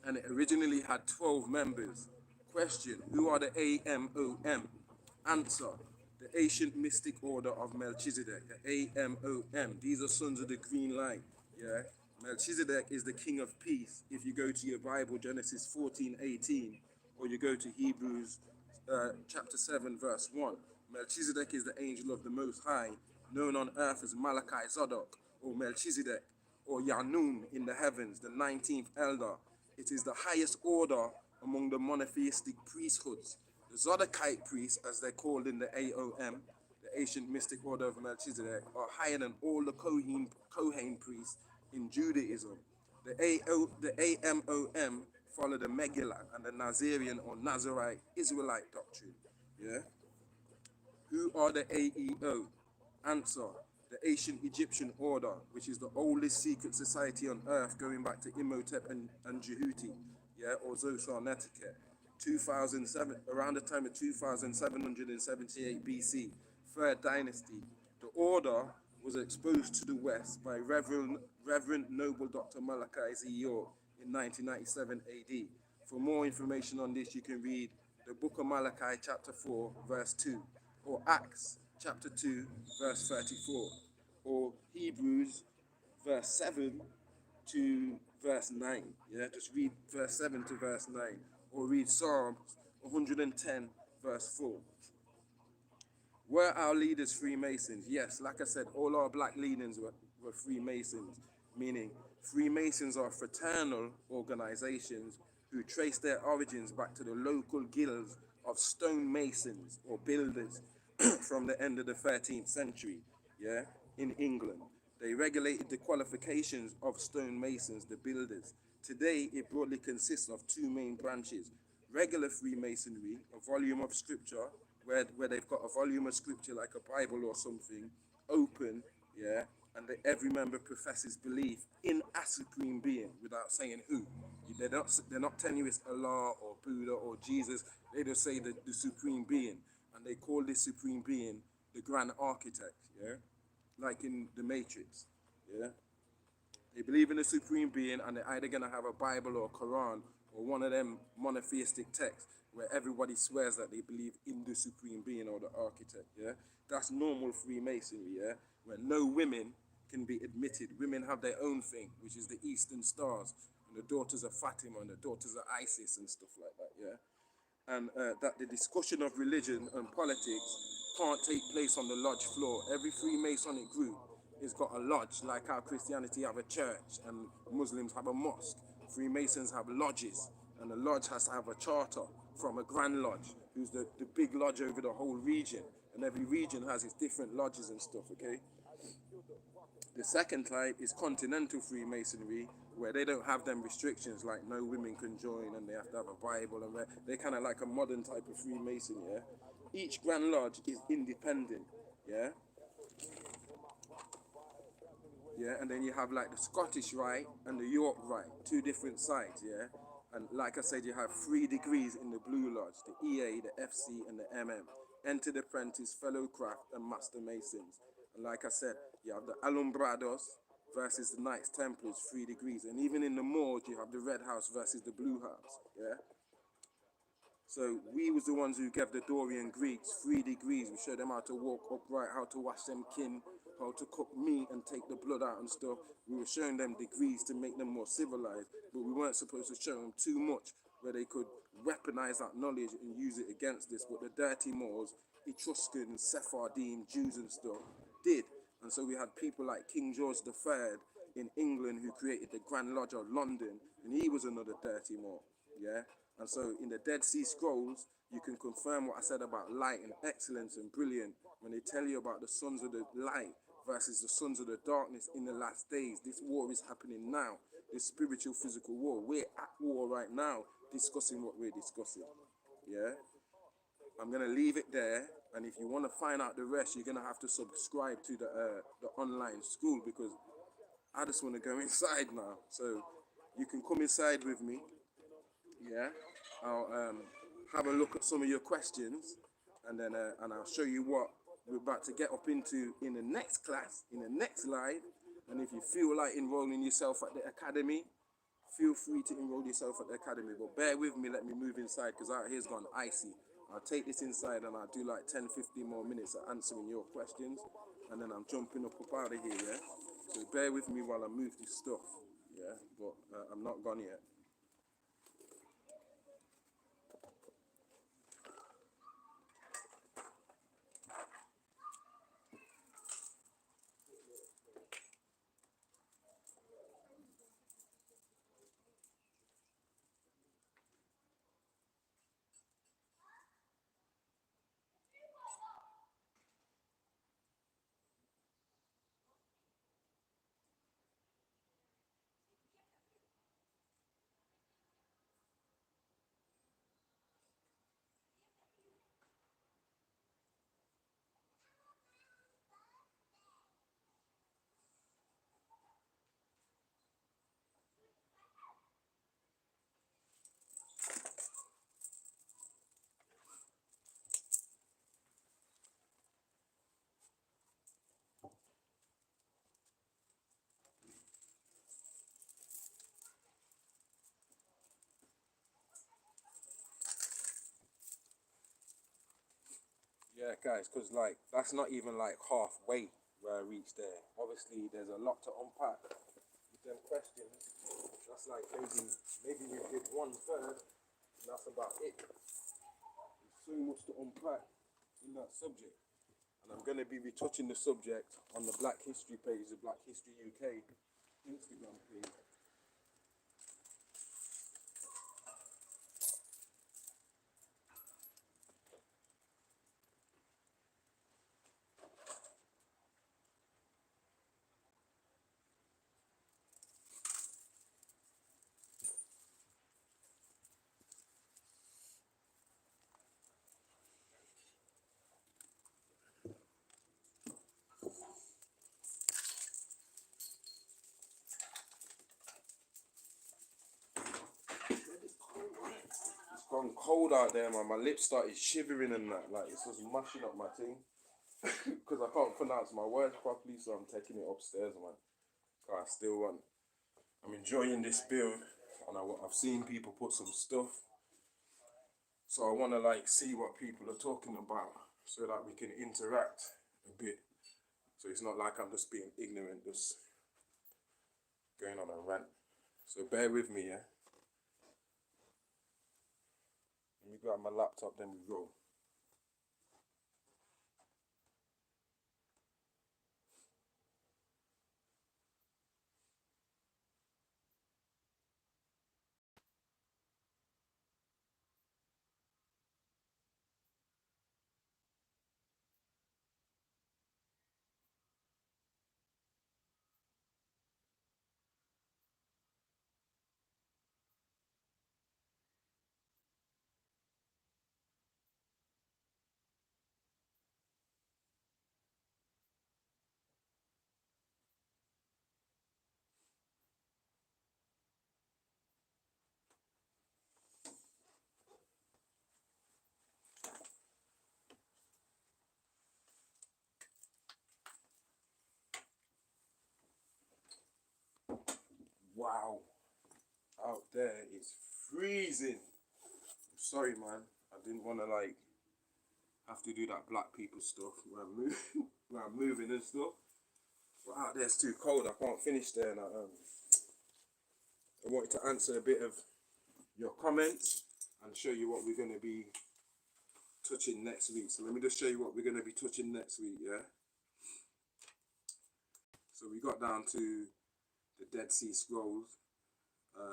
And it originally had 12 members. Question: who are the AMOM? Answer: the ancient mystic order of Melchizedek, the AMOM. These are sons of the green light, yeah? Melchizedek is the king of peace. If you go to your Bible, Genesis 14:18, or you go to Hebrews chapter 7, verse 1, Melchizedek is the angel of the Most High, known on earth as Malachi Zadok, or Melchizedek, or Yanun in the heavens, the 19th elder. It is the highest order among the monotheistic priesthoods. The Zodokite priests, as they're called in the AOM, the ancient mystic order of Melchizedek, are higher than all the Kohen priests in Judaism. The AMOM follow the Megillah and the Nazarian or Nazarite Israelite doctrine. Yeah. Who are the AEO? Answer: the ancient Egyptian order, which is the oldest secret society on earth, going back to Imhotep and Jehuti, yeah, or Zoser Neteket. 2007, around the time of 2778 BC, Third Dynasty. The order was exposed to the West by Reverend Noble Dr. Malachi Z. York in 1997 AD. For more information on this, you can read the Book of Malachi, chapter 4, verse 2, or Acts, chapter 2, verse 34, or Hebrews, verse 7 to verse 9. Yeah, just read verse 7 to verse 9, or read Psalms 110, verse 4. Were our leaders Freemasons? Yes, like I said, all our black leaders were Freemasons, meaning Freemasons are fraternal organizations who trace their origins back to the local guilds of stonemasons or builders from the end of the 13th century, yeah, in England. They regulated the qualifications of stonemasons, the builders. Today, it broadly consists of two main branches: regular Freemasonry, a volume of scripture, where they've got a volume of scripture like a Bible or something, open, yeah, and every member professes belief in a supreme being without saying who. They're not telling you it's Allah or Buddha or Jesus. They just say the supreme being, and they call this supreme being the grand architect, yeah, like in the Matrix, yeah. They believe in a supreme being, and they're either gonna have a Bible or Quran or one of them monotheistic texts where everybody swears that they believe in the supreme being or the architect. Yeah, that's normal Freemasonry. Yeah, where no women can be admitted. Women have their own thing, which is the Eastern Stars and the daughters of Fatima and the daughters of Isis and stuff like that. Yeah. And that the discussion of religion and politics can't take place on the lodge floor. Every Freemasonic group has got a lodge, like how Christianity have a church and Muslims have a mosque. Freemasons have lodges, and the lodge has to have a charter from a Grand Lodge, who's the big lodge over the whole region. And every region has its different lodges and stuff, okay? The second type is continental Freemasonry, where they don't have them restrictions like no women can join and they have to have a Bible, and they're kind of like a modern type of Freemason, yeah? Each Grand Lodge is independent, yeah? Yeah, and then you have like the Scottish Rite and the York Rite, two different sides, yeah? And like I said, you have 3 degrees in the Blue Lodge, the EA, the FC, and the MM. Entered Apprentice, Fellow Craft, and Master Masons. And like I said, you have the Alumbrados versus the Knights Templars, 3 degrees. And even in the Morgue, you have the Red House versus the Blue House, yeah? So we was the ones who gave the Dorian Greeks 3 degrees. We showed them how to walk upright, how to wash them kin, how to cook meat and take the blood out and stuff. We were showing them degrees to make them more civilized, but we weren't supposed to show them too much where they could weaponize that knowledge and use it against this. But the dirty Moors, Etruscans, Sephardim, Jews and stuff did. And so we had people like King George III in England who created the Grand Lodge of London, and he was another dirty more. Yeah. And so in the Dead Sea Scrolls, you can confirm what I said about light and excellence and brilliant when they tell you about the sons of the light versus the sons of the darkness in the last days. This war is happening now. This spiritual, physical war. We're at war right now, discussing what we're discussing. Yeah. I'm gonna leave it there, and if you want to find out the rest, you're gonna have to subscribe to the online school, because I just want to go inside now. So you can come inside with me. Yeah, I'll have a look at some of your questions, and then and I'll show you what we're about to get up into in the next class, in the next live. And if you feel like enrolling yourself at the academy, feel free to enroll yourself at the academy. But bear with me, let me move inside, because out here's gone icy. I'll take this inside and I'll do like 10, 15 more minutes of answering your questions, and then I'm jumping up out of here. Yeah, so bear with me while I move this stuff. Yeah, but I'm not gone yet. Yeah, guys, because like that's not even like halfway where I reached there. Obviously, there's a lot to unpack with them questions. That's like maybe we did one third, and that's about it. There's so much to unpack in that subject, and I'm gonna be retouching the subject on the Black History page, the Black History UK Instagram page. It's gone cold out there, man. My lips started shivering and that, like it's just mashing up my thing. Because I can't pronounce my words properly, so I'm taking it upstairs, man. I still want. I'm enjoying this build, and I've seen people put some stuff, so I want to like see what people are talking about, so that we can interact a bit. So it's not like I'm just being ignorant, just going on a rant. So bear with me, yeah. Let me grab my laptop, then we roll. Wow, out there it's freezing. I'm sorry, man. I didn't want to like have to do that black people stuff where I'm moving, where I'm moving and stuff. But out there it's too cold. I can't finish there. And I wanted to answer a bit of your comments and show you what we're going to be touching next week. So let me just show you what we're going to be touching next week. Yeah. we got down to the Dead Sea Scrolls,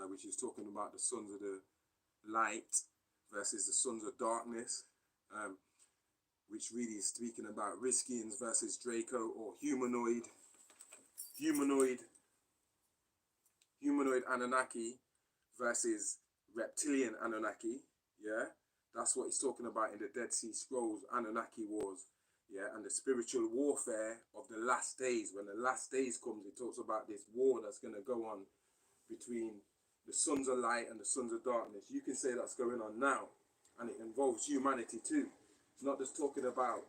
which is talking about the sons of the light versus the sons of darkness, which really is speaking about Riskians versus Draco, or humanoid Anunnaki versus reptilian Anunnaki. Yeah, that's what he's talking about in the Dead Sea Scrolls, Anunnaki wars. Yeah, and the spiritual warfare of the last days. When the last days comes, it talks about this war that's going to go on between the sons of light and the sons of darkness. You can say that's going on now, and it involves humanity too. It's not just talking about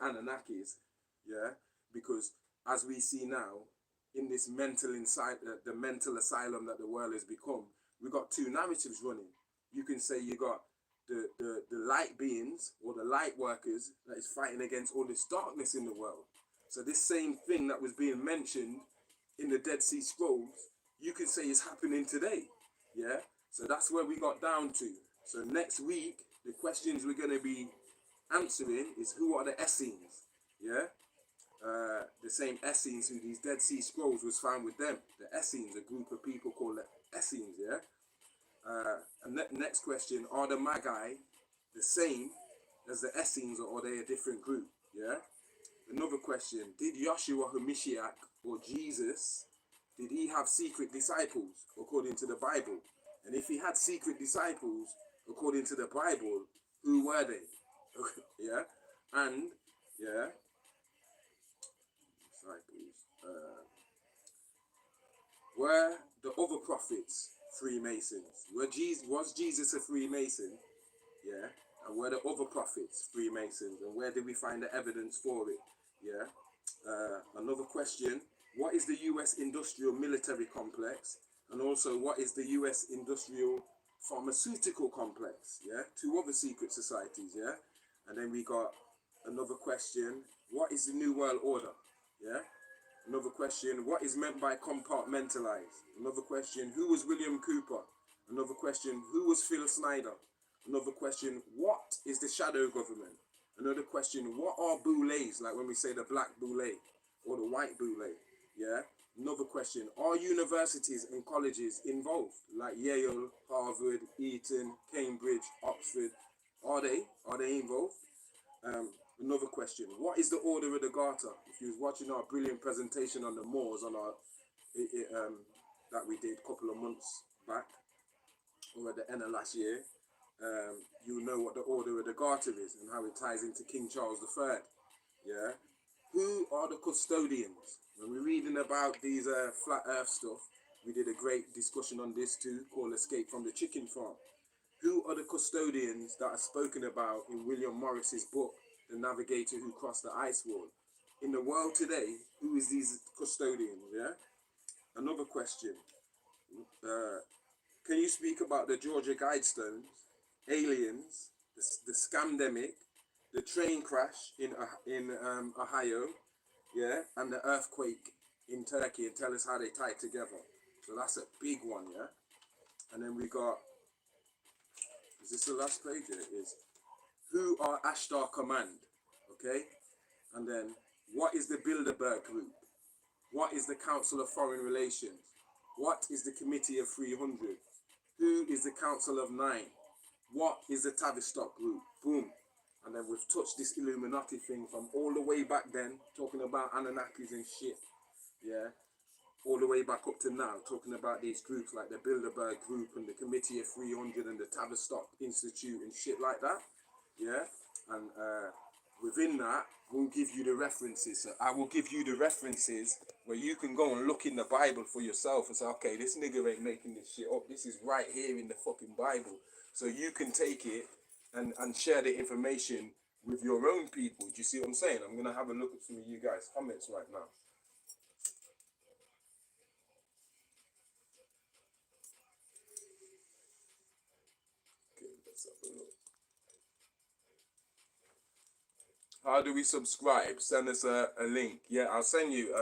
Anunnakis, yeah, because as we see now in this mental the mental asylum that the world has become, we got two narratives running. You can say you got the light beings or the light workers that is fighting against all this darkness in the world. So this same thing that was being mentioned in the Dead Sea Scrolls, you can say is happening today. Yeah. So that's where we got down to. So next week, the questions we're going to be answering is, who are the Essenes? Yeah. The same Essenes who these Dead Sea Scrolls was found with them. The Essenes, a group of people called the Essenes. Yeah. And next question, are the Magi the same as the Essenes, or are they a different group? Yeah. Another question, did Yahshua HaMashiach, or Jesus, did he have secret disciples according to the Bible? And if he had secret disciples according to the Bible, who were they? Yeah. And yeah, disciples. Were the other prophets Freemasons? Was Jesus a Freemason? Yeah. And were the other prophets Freemasons? And where did we find the evidence for it? Yeah. Another question, what is the US industrial military complex? And also, what is the US industrial pharmaceutical complex? Yeah. Two other secret societies. Yeah. And then we got another question, what is the New World Order? Yeah. Another question, what is meant by compartmentalized? Another question, who was William Cooper? Another question, who was Phil Snyder? Another question, what is the shadow government? Another question, what are boules, like when we say the black boule or the white boule? Yeah. Another question, are universities and colleges involved, like Yale, Harvard, Eton, Cambridge, Oxford? Are they involved? Another question, what is the order of the Garter? If you was watching our brilliant presentation on the Moors on our that we did a couple of months back, or at the end of last year, you'll know what the order of the Garter is and how it ties into King Charles III. Yeah. Who are the custodians? When we're reading about these flat earth stuff, we did a great discussion on this too, called Escape from the Chicken Farm. Who are the custodians that are spoken about in William Morris's book, The Navigator Who Crossed the Ice Wall? In the world today, who is these custodians? Yeah. Another question. Can you speak about the Georgia Guidestones, aliens, the scamdemic, the train crash in Ohio, yeah, and the earthquake in Turkey, and tell us how they tie together? So that's a big one, yeah. And then we got, is this the last page? It is. Who are Ashtar Command? Okay. And then, what is the Bilderberg Group? What is the Council of Foreign Relations? What is the Committee of 300? Who is the Council of 9? What is the Tavistock Group? Boom. And then we've touched this Illuminati thing from all the way back then, talking about Anunnakis and shit. Yeah. All the way back up to now, talking about these groups like the Bilderberg Group and the Committee of 300 and the Tavistock Institute and shit like that. Yeah. And within that, we'll give you the references. So I will give you the references where you can go and look in the Bible for yourself and say, okay, this nigga ain't making this shit up. This is right here in the fucking Bible. So you can take it and share the information with your own people. Do you see what I'm saying? I'm going to have a look at some of you guys' comments right now. Okay, let's have a look. How do we subscribe? Send us a link. Yeah, I'll send you.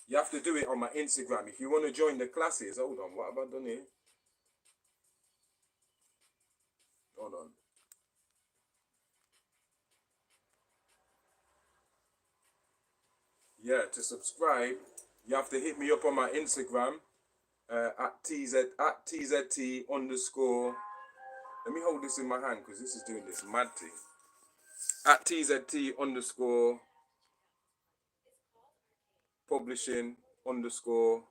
You have to do it on my Instagram. If you want to join the classes, hold on. What have I done here? Hold on. Yeah, to subscribe, You have to hit me up on my Instagram at TZT underscore. Let me hold this in my hand because this is doing this mad thing. At TZT underscore publishing underscore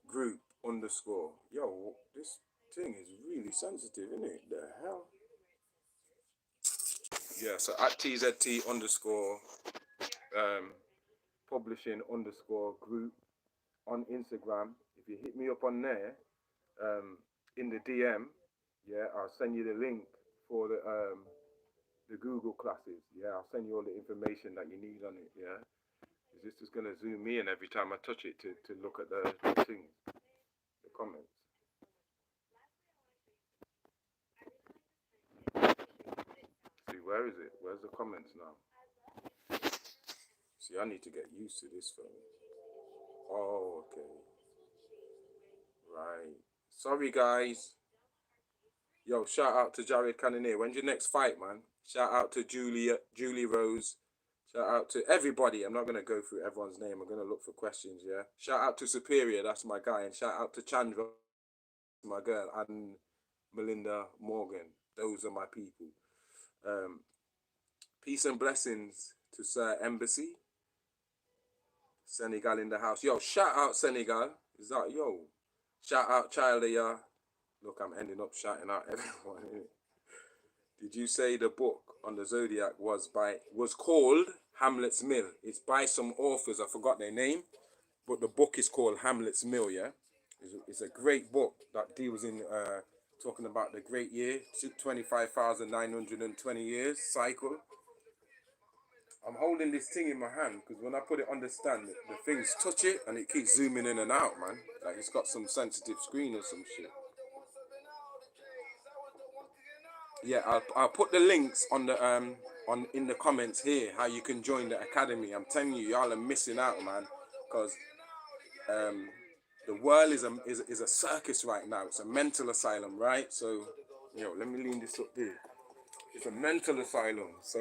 group underscore. Yo, this thing is really sensitive, isn't it? The hell? Yeah, so at TZT underscore publishing underscore group on Instagram. If you hit me up on there, in the DM, yeah, I'll send you the link for the Google classes. Yeah, I'll send you all the information that you need on it. Yeah, is this just gonna zoom in every time I touch it to look at the things, the comments? See, where is it? Where's the comments now? See, I need to get used to this phone. Oh, okay. Right. Sorry, guys. Yo, shout out to Jared Cannonier. When's your next fight, man? Shout out to Julie Rose. Shout out to everybody. I'm not going to go through everyone's name. I'm going to look for questions, yeah? Shout out to Superior. That's my guy. And shout out to Chandra, my girl, and Melinda Morgan. Those are my people. Peace and blessings to Sir Embassy. Senegal in the house. Yo, shout out Senegal. Is that, yo? Shout out Child of Ya. Look, I'm ending up shouting out everyone. Did you say the book on the Zodiac was called Hamlet's Mill? It's by some authors, I forgot their name, but the book is called Hamlet's Mill, yeah? It's a great book that deals in talking about the great year, 25,920 years cycle. I'm holding this thing in my hand because when I put it on the stand, the things touch it and it keeps zooming in and out, man. Like it's got some sensitive screen or some shit. Yeah, I'll put the links on the in the comments here how you can join the academy. I'm telling you, y'all are missing out, man, because the world is a circus right now. It's a mental asylum, right? So, yo, let me lean this up here. It's a mental asylum. So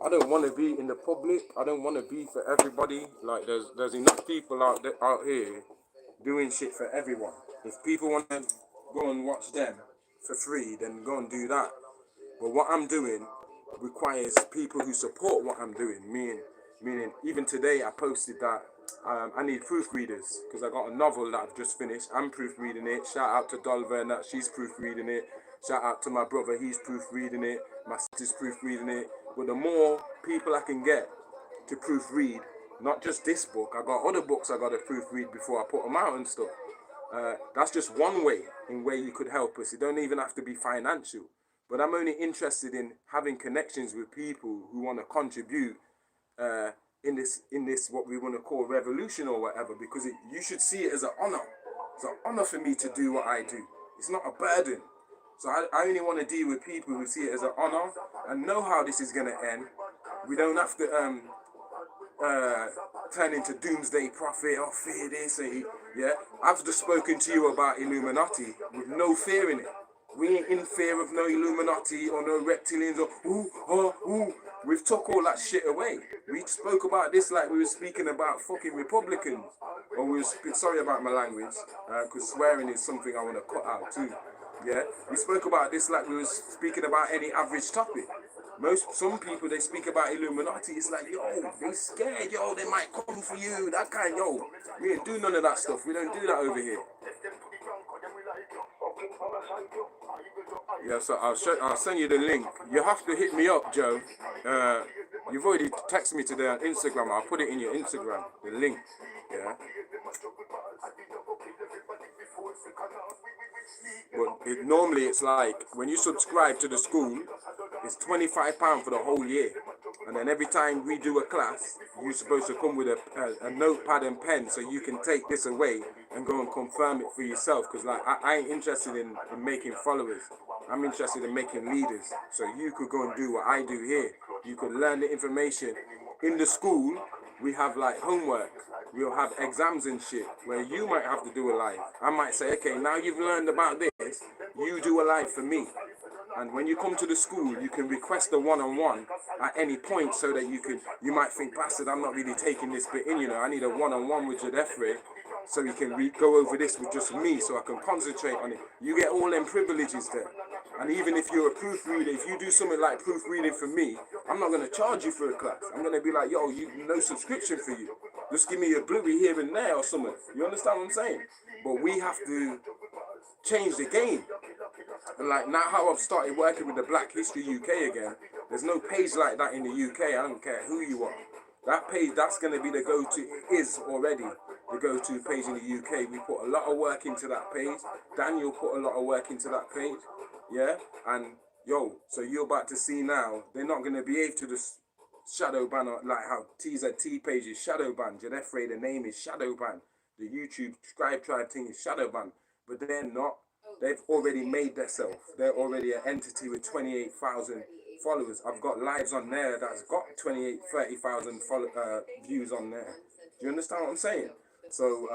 I don't want to be in the public. I don't want to be for everybody. Like there's enough people out here doing shit for everyone. If people want to go and watch them for free, then go and do that. But what I'm doing requires people who support what I'm doing. Meaning, even today I posted that I need proofreaders because I got a novel that I've just finished. I'm proofreading it. Shout out to Dolver and that she's proofreading it. Shout out to my brother, he's proofreading it. My sister's proofreading it. But the more people I can get to proofread, not just this book, I got other books I got to proofread before I put them out and stuff. That's just one way in where you could help us. It don't even have to be financial. But I'm only interested in having connections with people who want to contribute in this what we want to call revolution or whatever, because you should see it as an honor. It's an honor for me to do what I do. It's not a burden. So I only want to deal with people who see it as an honor and know how this is going to end. We don't have to turn into doomsday prophet or fear this. Yeah, I've just spoken to you about Illuminati with no fear in it. We ain't in fear of no Illuminati or no reptilians or We've took all that shit away. We spoke about this like we were speaking about fucking Republicans. Or we were sorry about my language, because swearing is something I want to cut out too. Yeah, we spoke about this like we were speaking about any average topic. Some people, they speak about Illuminati, it's like, yo, they scared, yo, they might come for you, that kind, yo. We ain't do none of that stuff. We don't do that over here. Yeah, so I'll send you the link. You have to hit me up, Joe. You've already texted me today on Instagram. I'll put it in your Instagram, the link. Yeah. But normally it's like when you subscribe to the school, it's £25 for the whole year. And then every time we do a class, you're supposed to come with a notepad and pen so you can take this away and go and confirm it for yourself. Because like I ain't interested in making followers. I'm interested in making leaders. So you could go and do what I do here. You could learn the information. In the school, we have like homework. We'll have exams and shit where you might have to do a live. I might say, okay, now you've learned about this, you do a live for me. And when you come to the school, you can request a one-on-one at any point, so that you might think, bastard, I'm not really taking this bit in, you know, I need a one-on-one with Jadefre, so you can go over this with just me, so I can concentrate on it. You get all them privileges there. And even if you're a proofreader, if you do something like proofreading for me, I'm not going to charge you for a class. I'm going to be like, yo, no subscription for you. Just give me a bluey here and there or something. You understand what I'm saying? But we have to change the game. And like now how I've started working with the Black History UK again, there's no page like that in the UK. I don't care who you are. That page, that's going to be the go-to, is already the go-to page in the UK. We put a lot of work into that page. Daniel put a lot of work into that page. Yeah? And yo, so you're about to see now, they're not going to be able to just shadow ban, or like how TZT page is shadow ban. Jadefre, the name is shadow ban. The YouTube Scribe Tribe thing is shadow ban. But they're not. They've already made themselves. They're already an entity with 28,000 followers. I've got lives on there that's got 30,000 views on there. Do you understand what I'm saying? So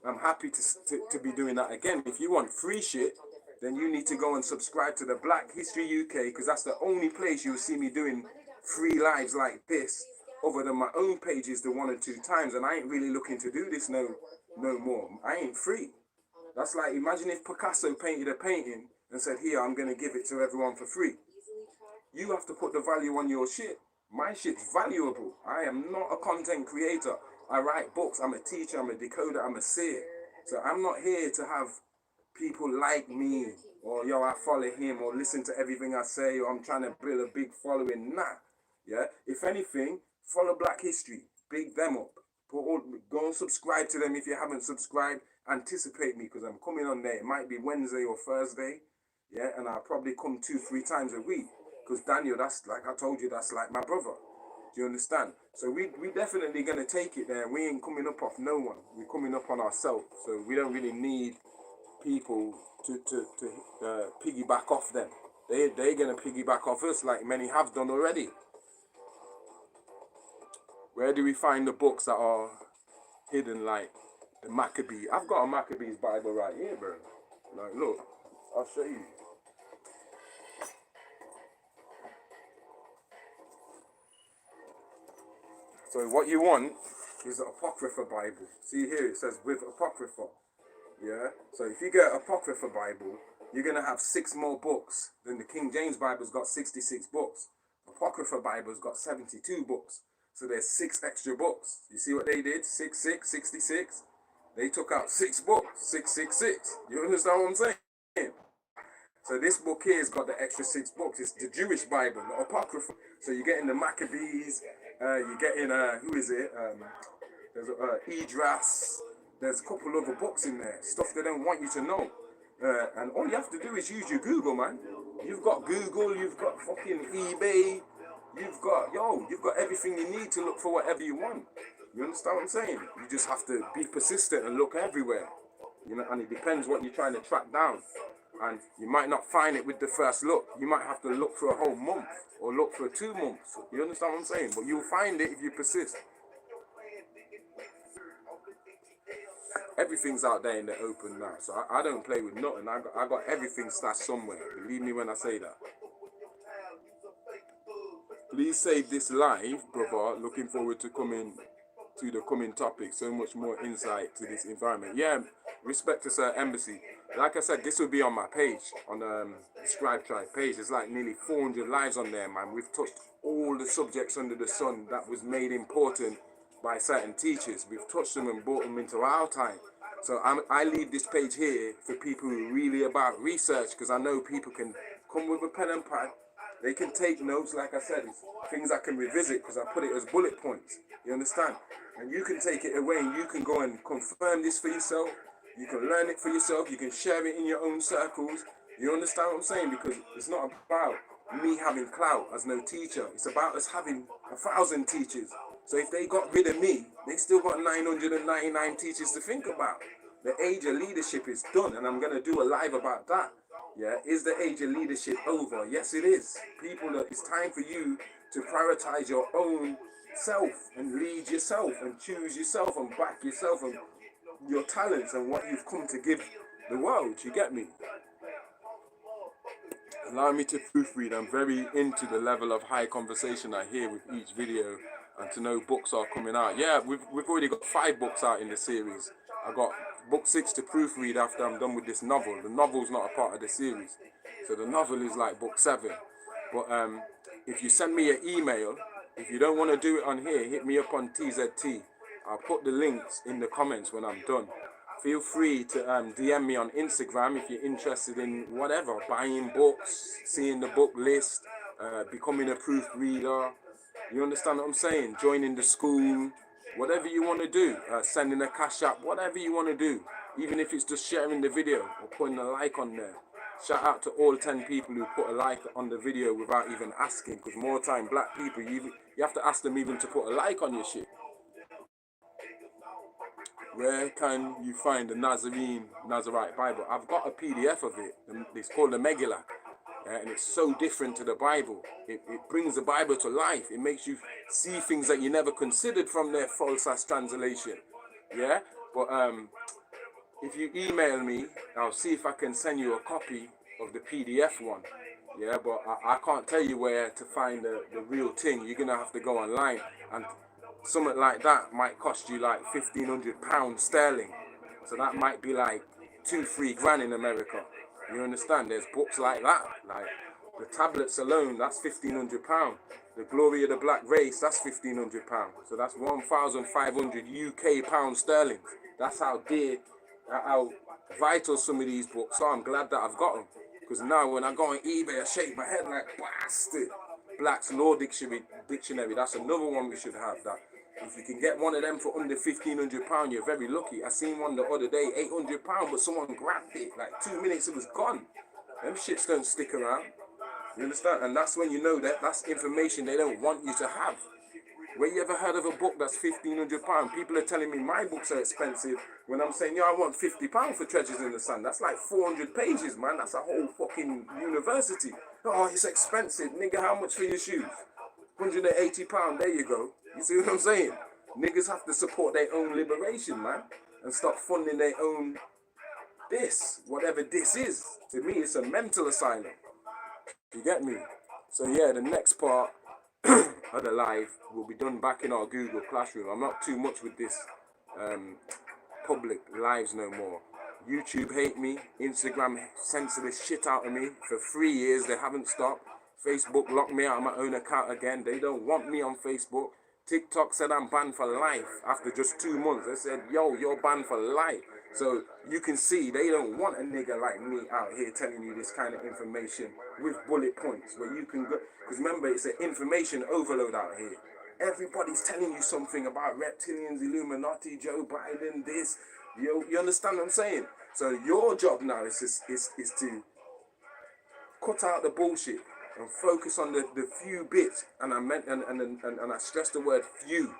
I'm happy to be doing that again. If you want free shit, then you need to go and subscribe to the Black History UK, because that's the only place you'll see me doing free lives like this, other than my own pages the 1 or 2 times. And I ain't really looking to do this no more. I ain't free. That's like, imagine if Picasso painted a painting and said, here, I'm going to give it to everyone for free. You have to put the value on your shit. My shit's valuable. I am not a content creator. I write books. I'm a teacher. I'm a decoder. I'm a seer. So I'm not here to have people like me, or yo, I follow him, or listen to everything I say, or I'm trying to build a big following. Nah. Yeah. If anything, follow Black History. Big them up. Go and subscribe to them if you haven't subscribed. Anticipate me, because I'm coming on there. It might be Wednesday or Thursday. Yeah. And I'll probably come 2-3 times a week. Because Daniel, that's like I told you, that's like my brother. Do you understand? So we definitely going to take it there. We ain't coming up off no one. We're coming up on ourselves. So we don't really need people to piggyback off them. They're going to piggyback off us, like many have done already. Where do we find the books that are hidden, like the Maccabee? I've got a Maccabees Bible right here, bro. Like, look, I'll show you. So what you want is the Apocrypha Bible. See here, it says with Apocrypha. Yeah? So if you get Apocrypha Bible, you're going to have 6 more books. Then the King James Bible's got 66 books. Apocrypha Bible's got 72 books. So there's 6 extra books. You see what they did? 6, 6, 66. They took out 6 books. 666. You understand what I'm saying? So this book here has got the extra 6 books. It's the Jewish Bible, the Apocrypha. So you're getting the Maccabees. You're getting, who is it? There's Idras. There's a couple other books in there. Stuff they don't want you to know. And all you have to do is use your Google, man. You've got Google. You've got fucking eBay. You've got everything you need to look for whatever you want. You understand what I'm saying? You just have to be persistent and look everywhere. You know, and it depends what you're trying to track down. And you might not find it with the first look. You might have to look for a whole month or look for 2 months. You understand what I'm saying? But you'll find it if you persist. Everything's out there in the open now. So I don't play with nothing. I got everything stashed somewhere. Believe me when I say that. Please save this live, brother. Looking forward to coming to the coming topic. So much more insight to this environment. Yeah, respect to Sir Embassy. Like I said, this will be on my page, on the Scribe Tribe page. There's like nearly 400 lives on there, man. We've touched all the subjects under the sun that was made important by certain teachers. We've touched them and brought them into our time. So I leave this page here for people who are really about research, because I know people can come with a pen and pad. They can take notes, like I said, it's things I can revisit because I put it as bullet points. You understand? And you can take it away and you can go and confirm this for yourself. You can learn it for yourself. You can share it in your own circles. You understand what I'm saying? Because it's not about me having clout as no teacher. It's about us having 1,000 teachers. So if they got rid of me, they still got 999 teachers to think about. The age of leadership is done, and I'm going to do a live about that. Yeah, is the age of leadership over? Yes, it is. People, it's time for you to prioritize your own self and lead yourself and choose yourself and back yourself and your talents and what you've come to give the world. You get me? allow me to proofread. I'm very into the level of high conversation I hear with each video, and to know books are coming out. Yeah, we've already got 5 books out in the series. I got book 6 to proofread after I'm done with this novel. The novel's not a part of the series, so the novel is like book 7. But if you send me an email, if you don't want to do it on here, hit me up on TZT. I'll put the links in the comments when I'm done. Feel free to DM me on Instagram if you're interested in whatever, buying books, seeing the book list, becoming a proofreader. You understand what I'm saying? Joining the school, whatever you want to do, sending a cash app, whatever you want to do. Even if it's just sharing the video or putting a like on there. Shout out to all 10 people who put a like on the video without even asking, because more time black people, you have to ask them even to put a like on your shit. Where can you find the Nazarite Bible? I've got a PDF of it. It's called the Megillah. And it's so different to the Bible. It brings the Bible to life. It makes you see things that you never considered from their false ass translation. Yeah? But if you email me, I'll see if I can send you a copy of the PDF one. Yeah, but I can't tell you where to find the real thing. You're going to have to go online. And something like that might cost you like £1,500 sterling. So that might be like 2-3 grand in America. You understand? There's books like that. Like the tablets alone, that's £1,500. The Glory of the Black Race, that's £1,500. So that's 1,500 UK pounds sterling. That's how dear, how vital some of these books are. I'm glad that I've got them. Because now when I go on eBay, I shake my head like, bastard. Black's Law Dictionary, that's another one we should have. That if you can get one of them for under £1,500, you're very lucky. I seen one the other day, £800, but someone grabbed it. Like 2 minutes, it was gone. Them shits don't stick around. You understand? And that's when you know that that's information they don't want you to have. Where you ever heard of a book that's £1,500? People are telling me my books are expensive when I'm saying, yo, I want £50 for Treasures in the Sun. That's like 400 pages, man. That's a whole fucking university. Oh, it's expensive. Nigga, how much for your shoes? £180. There you go. You see what I'm saying? Niggas have to support their own liberation, man. And stop funding their own whatever this is. To me, it's a mental asylum. You get me? So yeah, the next part of the live will be done back in our Google Classroom. I'm not too much with this public lives no more. YouTube hate me. Instagram censor the shit out of me. For 3 years, they haven't stopped. Facebook locked me out of my own account again. They don't want me on Facebook. TikTok said I'm banned for life after just 2 months. They said, yo, you're banned for life. So you can see they don't want a nigga like me out here telling you this kind of information with bullet points where you can go. Because remember, it's an information overload out here. Everybody's telling you something about reptilians, Illuminati, Joe Biden, this. You understand what I'm saying? So your job now is to cut out the bullshit and focus on the few bits. And I stress the word few.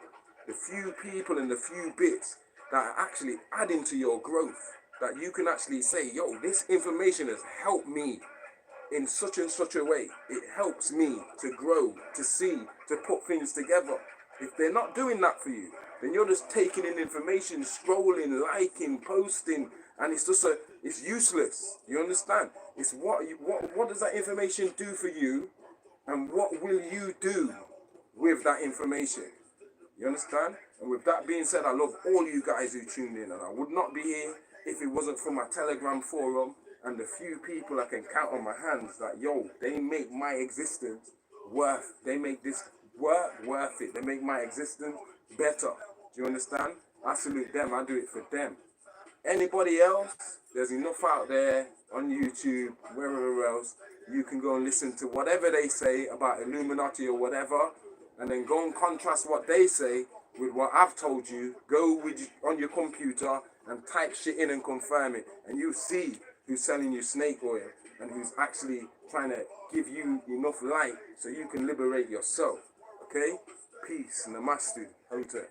The few people and the few bits that are actually adding to your growth. That you can actually say, yo, this information has helped me in such and such a way. It helps me to grow, to see, to put things together. If they're not doing that for you, then you're just taking in information, scrolling, liking, posting, and it's just it's useless. You understand? It's what does that information do for you, and what will you do with that information? You understand? And with that being said, I love all you guys who tuned in, and I would not be here if it wasn't for my Telegram forum and the few people I can count on my hands that, yo, they make my existence they make this work worth it. They make my existence better. Do you understand? I salute them. I do it for them. Anybody else, there's enough out there on YouTube, wherever else, you can go and listen to whatever they say about Illuminati or whatever, and then go and contrast what they say with what I've told you. Go on your computer and type shit in and confirm it, and you see who's selling you snake oil and who's actually trying to give you enough light so you can liberate yourself. Okay? Peace. Namaste. Hote.